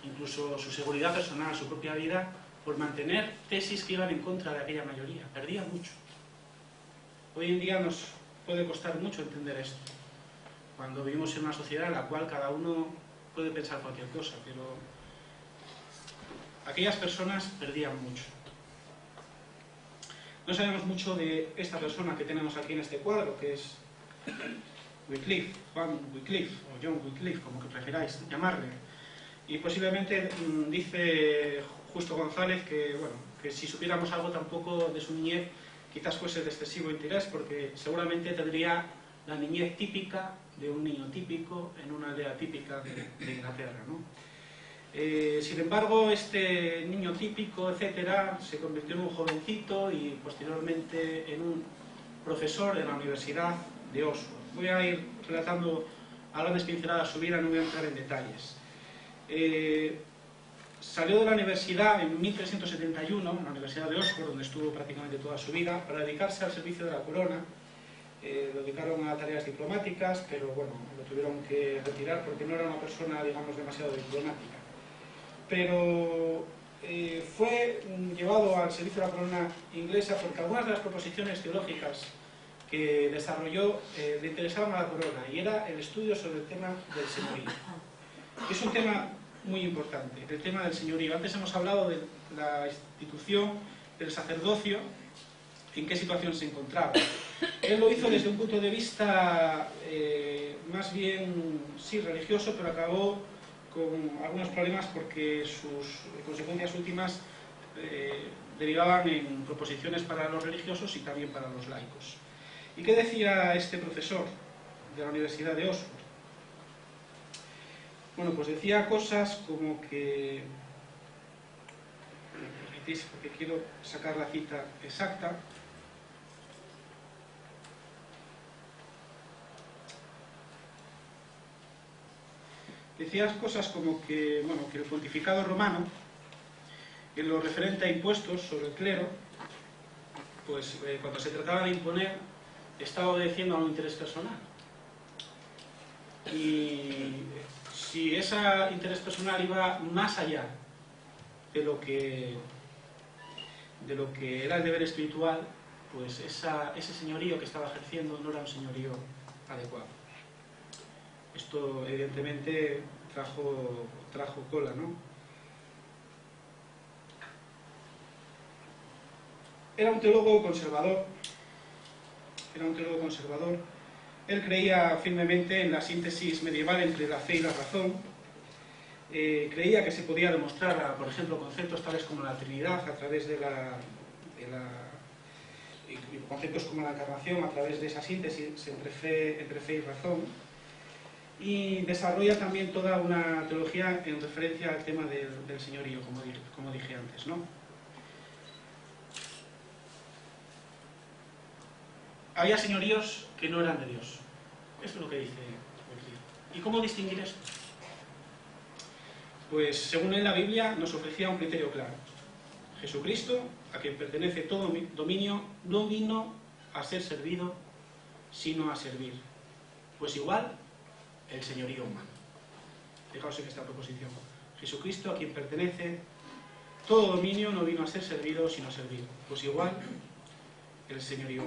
incluso su seguridad personal, su propia vida, por mantener tesis que iban en contra de aquella mayoría. Perdía mucho. Hoy en día nos puede costar mucho entender esto, cuando vivimos en una sociedad en la cual cada uno puede pensar cualquier cosa, pero aquellas personas perdían mucho. No sabemos mucho de esta persona que tenemos aquí en este cuadro, que es Wycliffe, Juan Wycliffe, o John Wycliffe, como que prefiráis llamarle. Y posiblemente dice Justo González que, bueno, que si supiéramos algo tampoco de su niñez, quizás fuese de excesivo interés, porque seguramente tendría la niñez típica de un niño típico en una aldea típica de Inglaterra, ¿no? Sin embargo, este niño típico, etcétera, se convirtió en un jovencito y posteriormente en un profesor en la Universidad de Oxford. Voy a ir relatando a grandes pinceladas su vida, no voy a entrar en detalles. Salió de la universidad en 1371, en la Universidad de Oxford, donde estuvo prácticamente toda su vida, para dedicarse al servicio de la corona. Lo dedicaron a tareas diplomáticas, pero bueno, lo tuvieron que retirar porque no era una persona, digamos, demasiado diplomática. Pero fue llevado al servicio de la corona inglesa porque algunas de las proposiciones teológicas que desarrolló, le interesaba a la corona, y era el estudio sobre el tema del señorío. Es un tema muy importante, el tema del señorío. Antes hemos hablado de la institución del sacerdocio, en qué situación se encontraba. Él lo hizo desde un punto de vista más bien, sí, religioso, pero acabó con algunos problemas porque sus consecuencias últimas derivaban en proposiciones para los religiosos y también para los laicos. ¿Y qué decía este profesor de la Universidad de Oxford? Bueno, pues decía cosas como que... me permitís, porque quiero sacar la cita exacta. Decía cosas como que, bueno, que el pontificado romano, en lo referente a impuestos sobre el clero, pues cuando se trataba de imponer, estaba obedeciendo a un interés personal. Y si ese interés personal iba más allá de lo que era el deber espiritual, pues ese señorío que estaba ejerciendo no era un señorío adecuado. Esto evidentemente trajo cola, ¿no? Era un teólogo conservador. Él creía firmemente en la síntesis medieval entre la fe y la razón. Creía que se podía demostrar, por ejemplo, conceptos tales como la Trinidad a través de y conceptos como la encarnación a través de esa síntesis entre fe y razón. Y desarrolla también toda una teología en referencia al tema del señorío, como dije antes, ¿no? Había señoríos que no eran de Dios. Esto es lo que dice Wycliffe. ¿Y cómo distinguir esto? Pues según él la Biblia nos ofrecía un criterio claro. Jesucristo, a quien pertenece todo dominio, no vino a ser servido, sino a servir. Pues igual el señorío humano. Fijaos en esta proposición. Jesucristo, a quien pertenece todo dominio, no vino a ser servido, sino a servir. Pues igual el señorío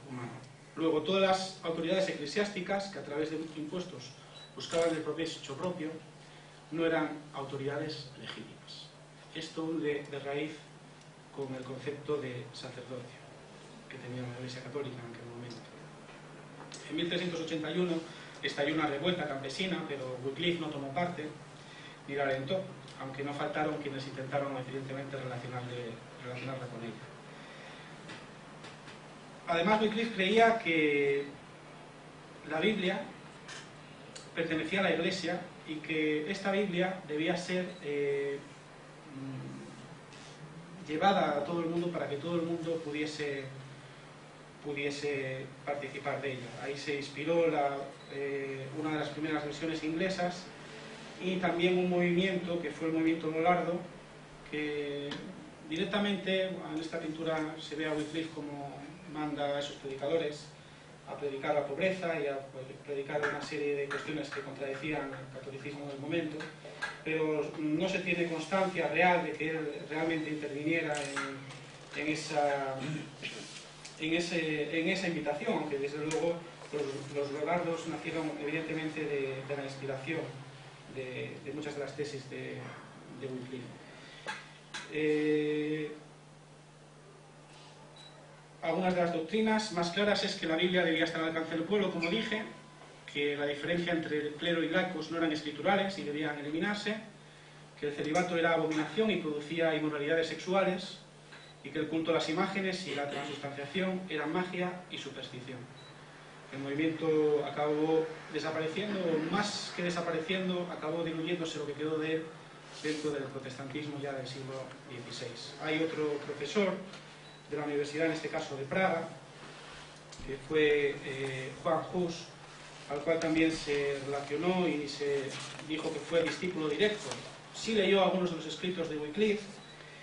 humano. Luego, todas las autoridades eclesiásticas que a través de impuestos buscaban el provecho propio no eran autoridades legítimas. Esto hunde de raíz con el concepto de sacerdocio que tenía la Iglesia Católica en aquel momento. En 1381 estalló una revuelta campesina, pero Wycliffe no tomó parte ni la alentó, aunque no faltaron quienes intentaron evidentemente relacionarla con ella. Además, Wycliffe creía que la Biblia pertenecía a la Iglesia y que esta Biblia debía ser llevada a todo el mundo para que todo el mundo pudiese participar de ella. Ahí se inspiró una de las primeras versiones inglesas y también un movimiento que fue el movimiento Lollardo, que directamente en esta pintura se ve a Wycliffe como manda a esos predicadores a predicar la pobreza y a predicar una serie de cuestiones que contradecían el catolicismo del momento, pero no se tiene constancia real de que él realmente interviniera en esa invitación, aunque desde luego los Lollardos nacieron evidentemente de la inspiración de muchas de las tesis de Wycliffe. Algunas de las doctrinas más claras es que la Biblia debía estar al alcance del pueblo, como dije, que la diferencia entre el clero y laicos no eran escriturales y debían eliminarse, que el celibato era abominación y producía inmoralidades sexuales, y que el culto a las imágenes y la transustanciación eran magia y superstición. El movimiento acabó desapareciendo, o más que desapareciendo, acabó diluyéndose lo que quedó de él dentro del protestantismo ya del siglo XVI. Hay otro profesor de la universidad, en este caso de Praga, que fue Juan Hus, al cual también se relacionó y se dijo que fue discípulo directo. Sí leyó algunos de los escritos de Wycliffe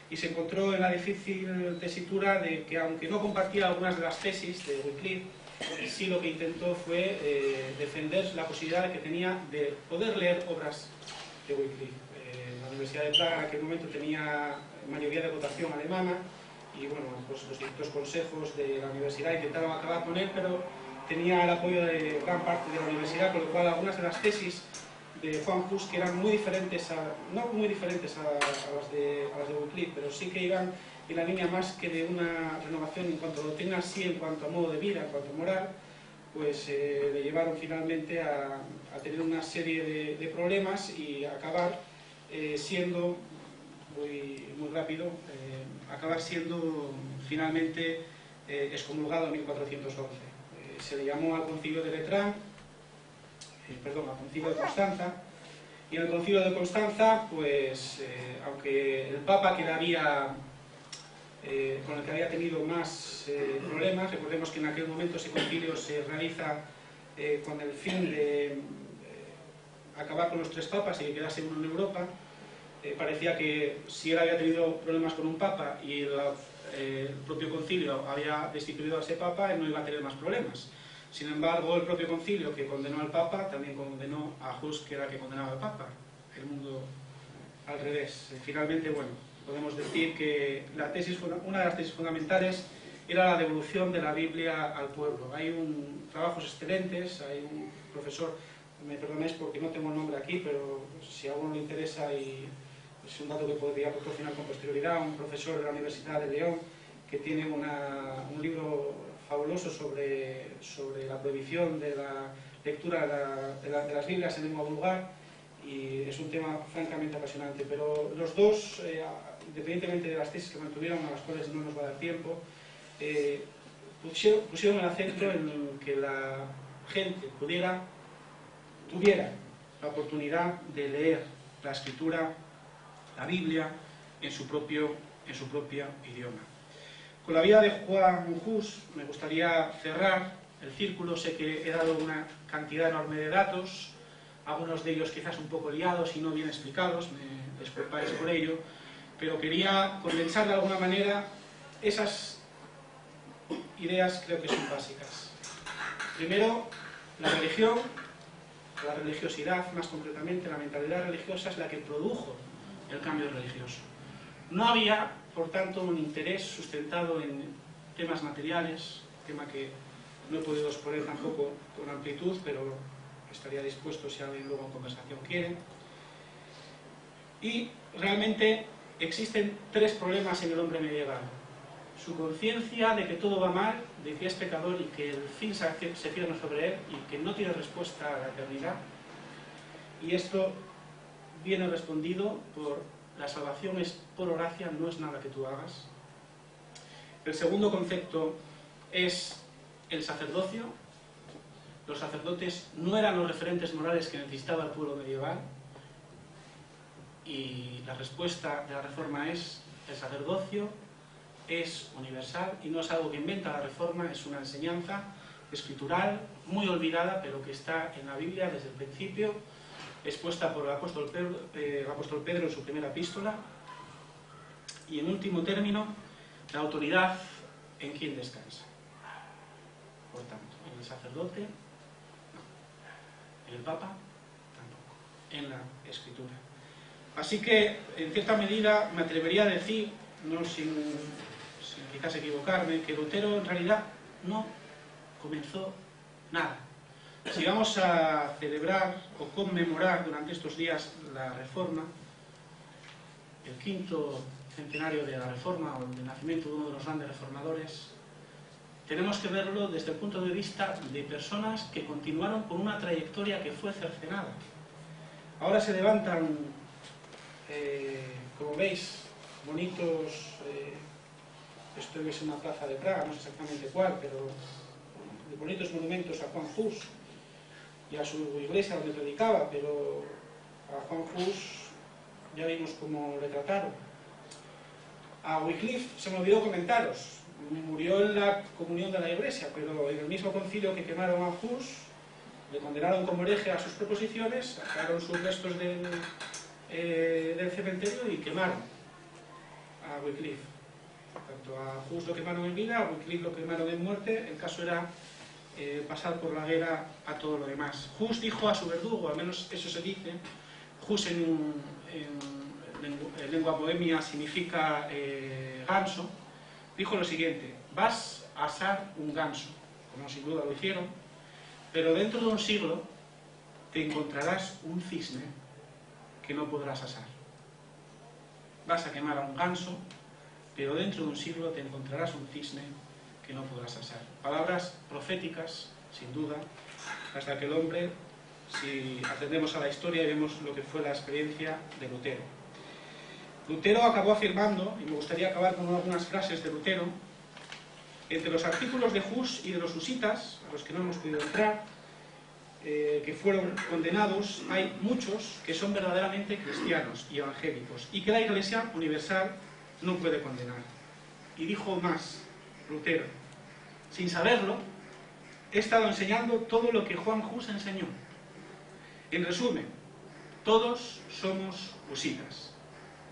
y se encontró en la difícil tesitura de que, aunque no compartía algunas de las tesis de Wycliffe, sí lo que intentó fue defender la posibilidad que tenía de poder leer obras de Wycliffe. La Universidad de Praga en aquel momento tenía mayoría de votación alemana y bueno, pues los distintos consejos de la universidad intentaron acabar con él, pero tenía el apoyo de gran parte de la universidad, con lo cual algunas de las tesis de Juan Hus, que eran muy diferentes, no muy diferentes a las de Wycliffe, pero sí que iban en la línea más que de una renovación en cuanto a doctrina, sí en cuanto a modo de vida, en cuanto a moral, pues le llevaron finalmente a tener una serie de problemas y acabar siendo, muy rápido, acabar siendo finalmente excomulgado en 1411. Se le llamó al concilio de Letrán, al concilio de Constanza, y en el concilio de Constanza, pues, aunque el papa que con el que había tenido más problemas, recordemos que en aquel momento ese concilio se realiza con el fin de acabar con los tres papas y que quedase uno en Europa. Parecía que si él había tenido problemas con un papa y el propio concilio había destituido a ese papa, él no iba a tener más problemas. Sin embargo, el propio concilio que condenó al papa también condenó a Hus, que era el que condenaba al papa. El mundo al revés. Finalmente, bueno, podemos decir que una de las tesis fundamentales era la devolución de la Biblia al pueblo. Hay trabajos excelentes, hay un profesor, me perdonéis porque no tengo el nombre aquí, pero si a alguno le interesa, y es un dato que podría proporcionar con posterioridad, un profesor de la Universidad de León que tiene un libro fabuloso sobre la prohibición de la lectura de las Biblias en lengua vulgar, y es un tema francamente apasionante. Pero los dos, independientemente de las tesis que mantuvieron, a las cuales no nos va a dar tiempo, pusieron el acento en que la gente tuviera la oportunidad de leer la Escritura, la Biblia, en su propio idioma. Con la vida de Juan Hus me gustaría cerrar el círculo. Sé que he dado una cantidad enorme de datos, algunos de ellos quizás un poco liados y no bien explicados, me disculpáis por ello, pero quería condensar de alguna manera esas ideas, creo que son básicas. Primero, la religión, la religiosidad, más concretamente la mentalidad religiosa, es la que produjo el cambio religioso. No había, por tanto, un interés sustentado en temas materiales, tema que no he podido exponer tampoco con amplitud, pero estaría dispuesto si alguien luego en conversación quiere. Y realmente existen tres problemas en el hombre medieval: su conciencia de que todo va mal, de que es pecador y que el fin se cierne sobre él y que no tiene respuesta a la eternidad, y esto viene respondido por la salvación es por gracia, no es nada que tú hagas. El segundo concepto es el sacerdocio. Los sacerdotes no eran los referentes morales que necesitaba el pueblo medieval, y la respuesta de la Reforma es: el sacerdocio es universal y no es algo que inventa la Reforma, es una enseñanza escritural muy olvidada, pero que está en la Biblia desde el principio, expuesta por el apóstol Pedro en su primera epístola. Y en último término, la autoridad en quien descansa. Por tanto, en el sacerdote, no. En el Papa, tampoco. En la Escritura. Así que, en cierta medida, me atrevería a decir, no sin quizás equivocarme, que Lutero en realidad no comenzó nada. Si vamos a celebrar o conmemorar durante estos días la Reforma, el quinto centenario de la Reforma, o el nacimiento de uno de los grandes reformadores, tenemos que verlo desde el punto de vista de personas que continuaron con una trayectoria que fue cercenada. Ahora se levantan, como veis, bonitos, esto es una plaza de Praga, no sé exactamente cuál, pero bonitos monumentos a Juan Hus y a su iglesia donde predicaba, pero a Juan Hus ya vimos cómo le trataron. A Wycliffe se me olvidó comentaros, murió en la comunión de la iglesia, pero en el mismo concilio que quemaron a Hus, le condenaron como hereje a sus proposiciones, sacaron sus restos del cementerio y quemaron a Wycliffe. Tanto a Hus lo quemaron en vida, a Wycliffe lo quemaron en muerte. El caso era pasar por la hoguera a todo lo demás. Hus dijo a su verdugo, al menos eso se dice. Hus en lengua bohemia significa ganso, dijo lo siguiente: vas a asar un ganso, como sin duda lo hicieron, pero dentro de un siglo te encontrarás un cisne que no podrás asar. Vas a quemar a un ganso, pero dentro de un siglo te encontrarás un cisne que no podrás asar. Palabras proféticas, sin duda, hasta que el hombre, si atendemos a la historia y vemos lo que fue la experiencia de Lutero. Lutero acabó afirmando, y me gustaría acabar con algunas frases de Lutero, entre los artículos de Hus y de los husitas, a los que no hemos podido entrar, que fueron condenados, hay muchos que son verdaderamente cristianos y evangélicos, y que la Iglesia universal no puede condenar. Y dijo más, Lutero: sin saberlo, he estado enseñando todo lo que Juan Hus enseñó. En resumen, todos somos husitas,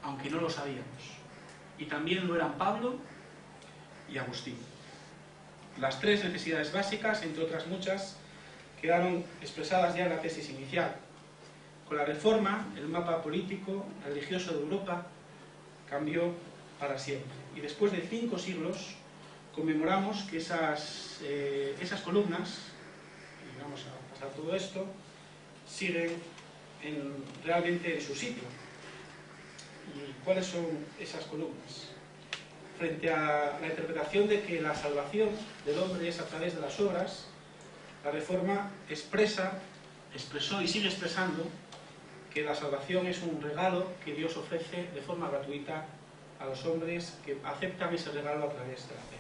aunque no lo sabíamos. Y también lo eran Pablo y Agustín. Las tres necesidades básicas, entre otras muchas, quedaron expresadas ya en la tesis inicial. Con la Reforma, el mapa político, religioso de Europa cambió para siempre. Y después de 5 siglos conmemoramos que esas columnas, y vamos a pasar todo esto, siguen realmente en su sitio. ¿Y cuáles son esas columnas? Frente a la interpretación de que la salvación del hombre es a través de las obras, la Reforma expresó y sigue expresando que la salvación es un regalo que Dios ofrece de forma gratuita a los hombres que aceptan ese regalo a través de la fe.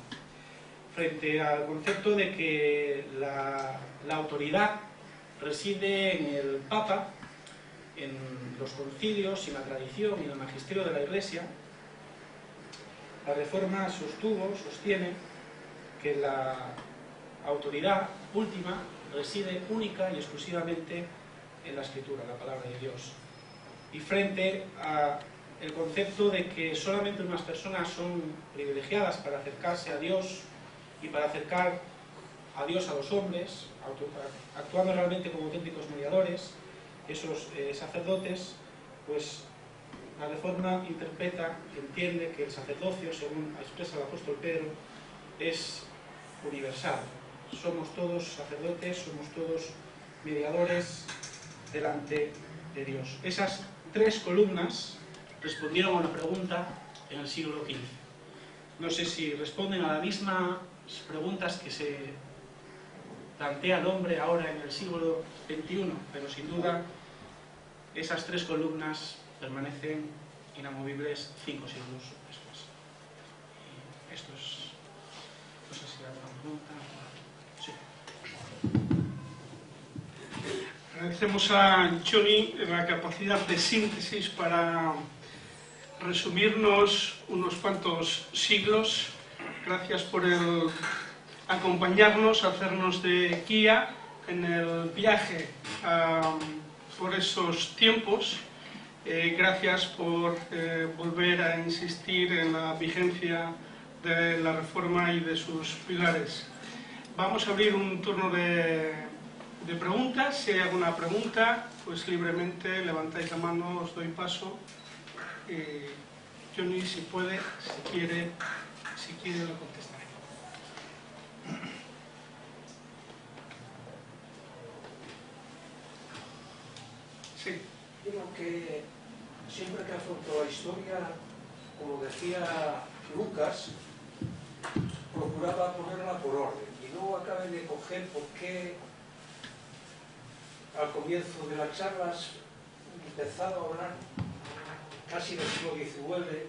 Frente al concepto de que la autoridad reside en el Papa, en los concilios, en la tradición y en el magisterio de la Iglesia, la Reforma sostiene que la autoridad última reside única y exclusivamente en la Escritura, la palabra de Dios. Y frente al concepto de que solamente unas personas son privilegiadas para acercarse a Dios y para acercar a Dios a los hombres, actuando realmente como auténticos mediadores, esos sacerdotes, pues la Reforma interpreta, entiende que el sacerdocio, según expresa el apóstol Pedro, es universal. Somos todos sacerdotes, somos todos mediadores delante de Dios. Esas 3 columnas respondieron a una pregunta en el siglo XV. No sé si responden a las mismas preguntas que se plantea el hombre ahora en el siglo XXI, pero sin duda esas 3 columnas permanecen inamovibles 5 siglos después. Y esto es... no sé si hay alguna pregunta. Sí. Agradecemos a Johnny la capacidad de síntesis para resumirnos unos cuantos siglos. Gracias por acompañarnos, hacernos de guía en el viaje por esos tiempos. Gracias por volver a insistir en la vigencia de la Reforma y de sus pilares. Vamos a abrir un turno de preguntas. Si hay alguna pregunta, pues libremente levantáis la mano, os doy paso. Johnny, si puede, si quiere lo contestaré. Sí. Digo que siempre que afronto la historia, como decía Lucas, procuraba ponerla por orden y no acabé de coger por qué al comienzo de las charlas empezaba a hablar casi del siglo XIX,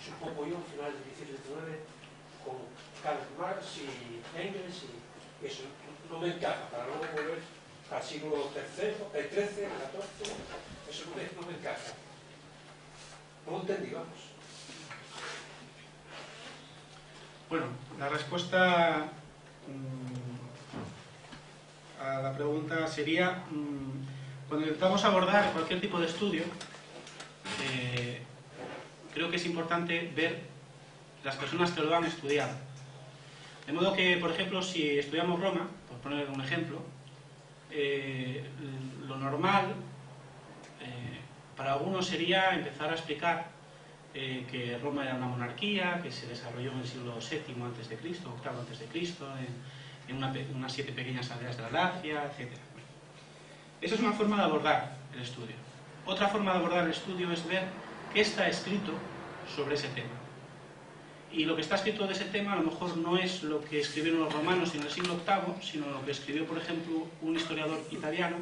supongo yo, finales del XIX, con Karl Marx y Engels, y eso no me encaja, para luego volver al siglo XIII, el XIII, el XIV, eso no me encaja. No lo entendí, vamos. Bueno, la respuesta a la pregunta sería, cuando intentamos abordar cualquier tipo de estudio, creo que es importante ver las personas que lo han estudiado. De modo que, por ejemplo, si estudiamos Roma, por poner un ejemplo, lo normal para algunos sería empezar a explicar que Roma era una monarquía, que se desarrolló en el siglo VII a.C., VIII a.C., en unas 7 pequeñas aldeas de la Dacia, etc. Esa es una forma de abordar el estudio. Otra forma de abordar el estudio es ver qué está escrito sobre ese tema. Y lo que está escrito de ese tema a lo mejor no es lo que escribieron los romanos en el siglo VIII, sino lo que escribió, por ejemplo, un historiador italiano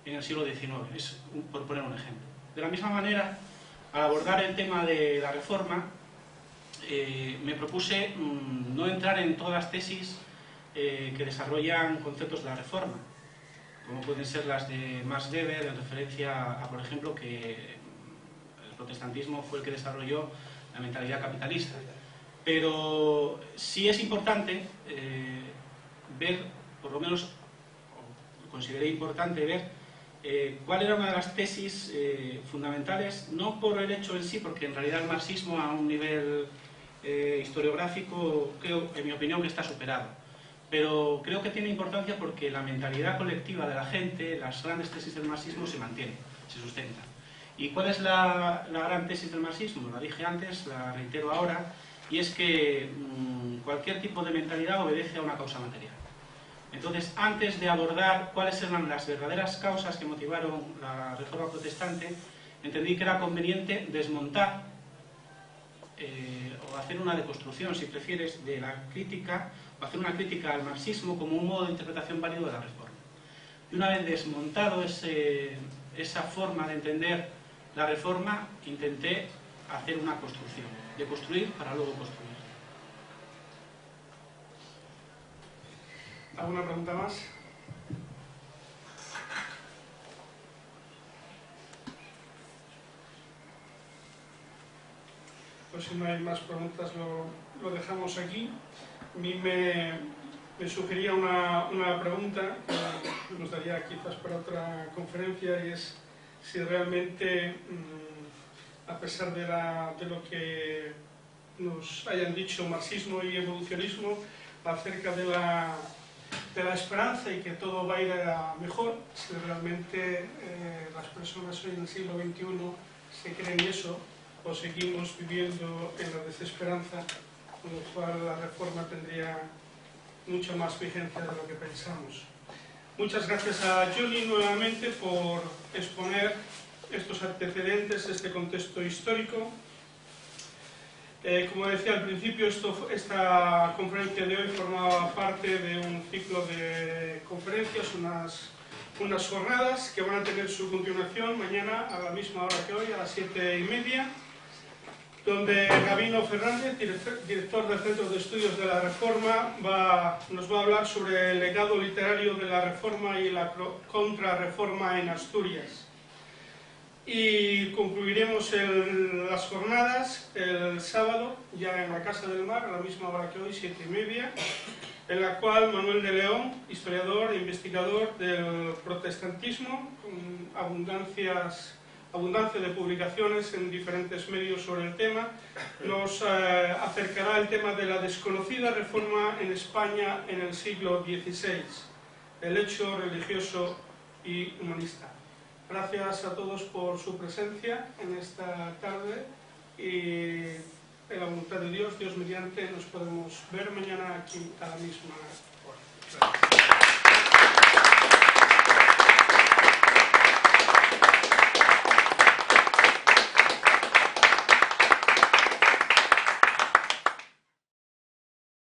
en el siglo XIX, por poner un ejemplo. De la misma manera, al abordar el tema de la Reforma, me propuse no entrar en todas las tesis que desarrollan conceptos de la Reforma, como pueden ser las de Max Weber, en referencia a, por ejemplo, que el protestantismo fue el que desarrolló la mentalidad capitalista. Pero sí es importante ver, por lo menos consideré importante ver cuál era una de las tesis fundamentales, no por el hecho en sí, porque en realidad el marxismo a un nivel historiográfico creo, en mi opinión, que está superado. Pero creo que tiene importancia porque la mentalidad colectiva de la gente, las grandes tesis del marxismo se mantienen, se sustentan. ¿Y cuál es la gran tesis del marxismo? La dije antes, la reitero ahora, y es que cualquier tipo de mentalidad obedece a una causa material. Entonces, antes de abordar cuáles eran las verdaderas causas que motivaron la Reforma protestante, entendí que era conveniente desmontar o hacer una deconstrucción, si prefieres, de la crítica, o hacer una crítica al marxismo como un modo de interpretación válido de la Reforma. Y una vez desmontado esa forma de entender la Reforma, intenté hacer una construcción, de construir para luego construir. ¿Alguna pregunta más? Pues si no hay más preguntas lo dejamos aquí. A mí me sugería una pregunta que nos daría quizás para otra conferencia, y es si realmente, a pesar de lo que nos hayan dicho marxismo y evolucionismo acerca de la esperanza y que todo va a ir a mejor, si realmente las personas hoy en el siglo XXI se creen eso o seguimos viviendo en la desesperanza, con lo cual la Reforma tendría mucha más vigencia de lo que pensamos. Muchas gracias a Johnny nuevamente por exponer estos antecedentes, este contexto histórico. Como decía al principio, esta conferencia de hoy formaba parte de un ciclo de conferencias, unas jornadas que van a tener su continuación mañana a la misma hora que hoy, a las 7:30, donde Gabino Fernández, director del Centro de Estudios de la Reforma, nos va a hablar sobre el legado literario de la Reforma y la contrarreforma en Asturias. Y concluiremos las jornadas el sábado, ya en la Casa del Mar, a la misma hora que hoy, 7:30, en la cual Manuel de León, historiador e investigador del protestantismo, con abundancia de publicaciones en diferentes medios sobre el tema, nos acercará el tema de la desconocida reforma en España en el siglo XVI, el hecho religioso y humanista. Gracias a todos por su presencia en esta tarde y en la voluntad de Dios, Dios mediante, nos podemos ver mañana aquí a la misma hora. Gracias.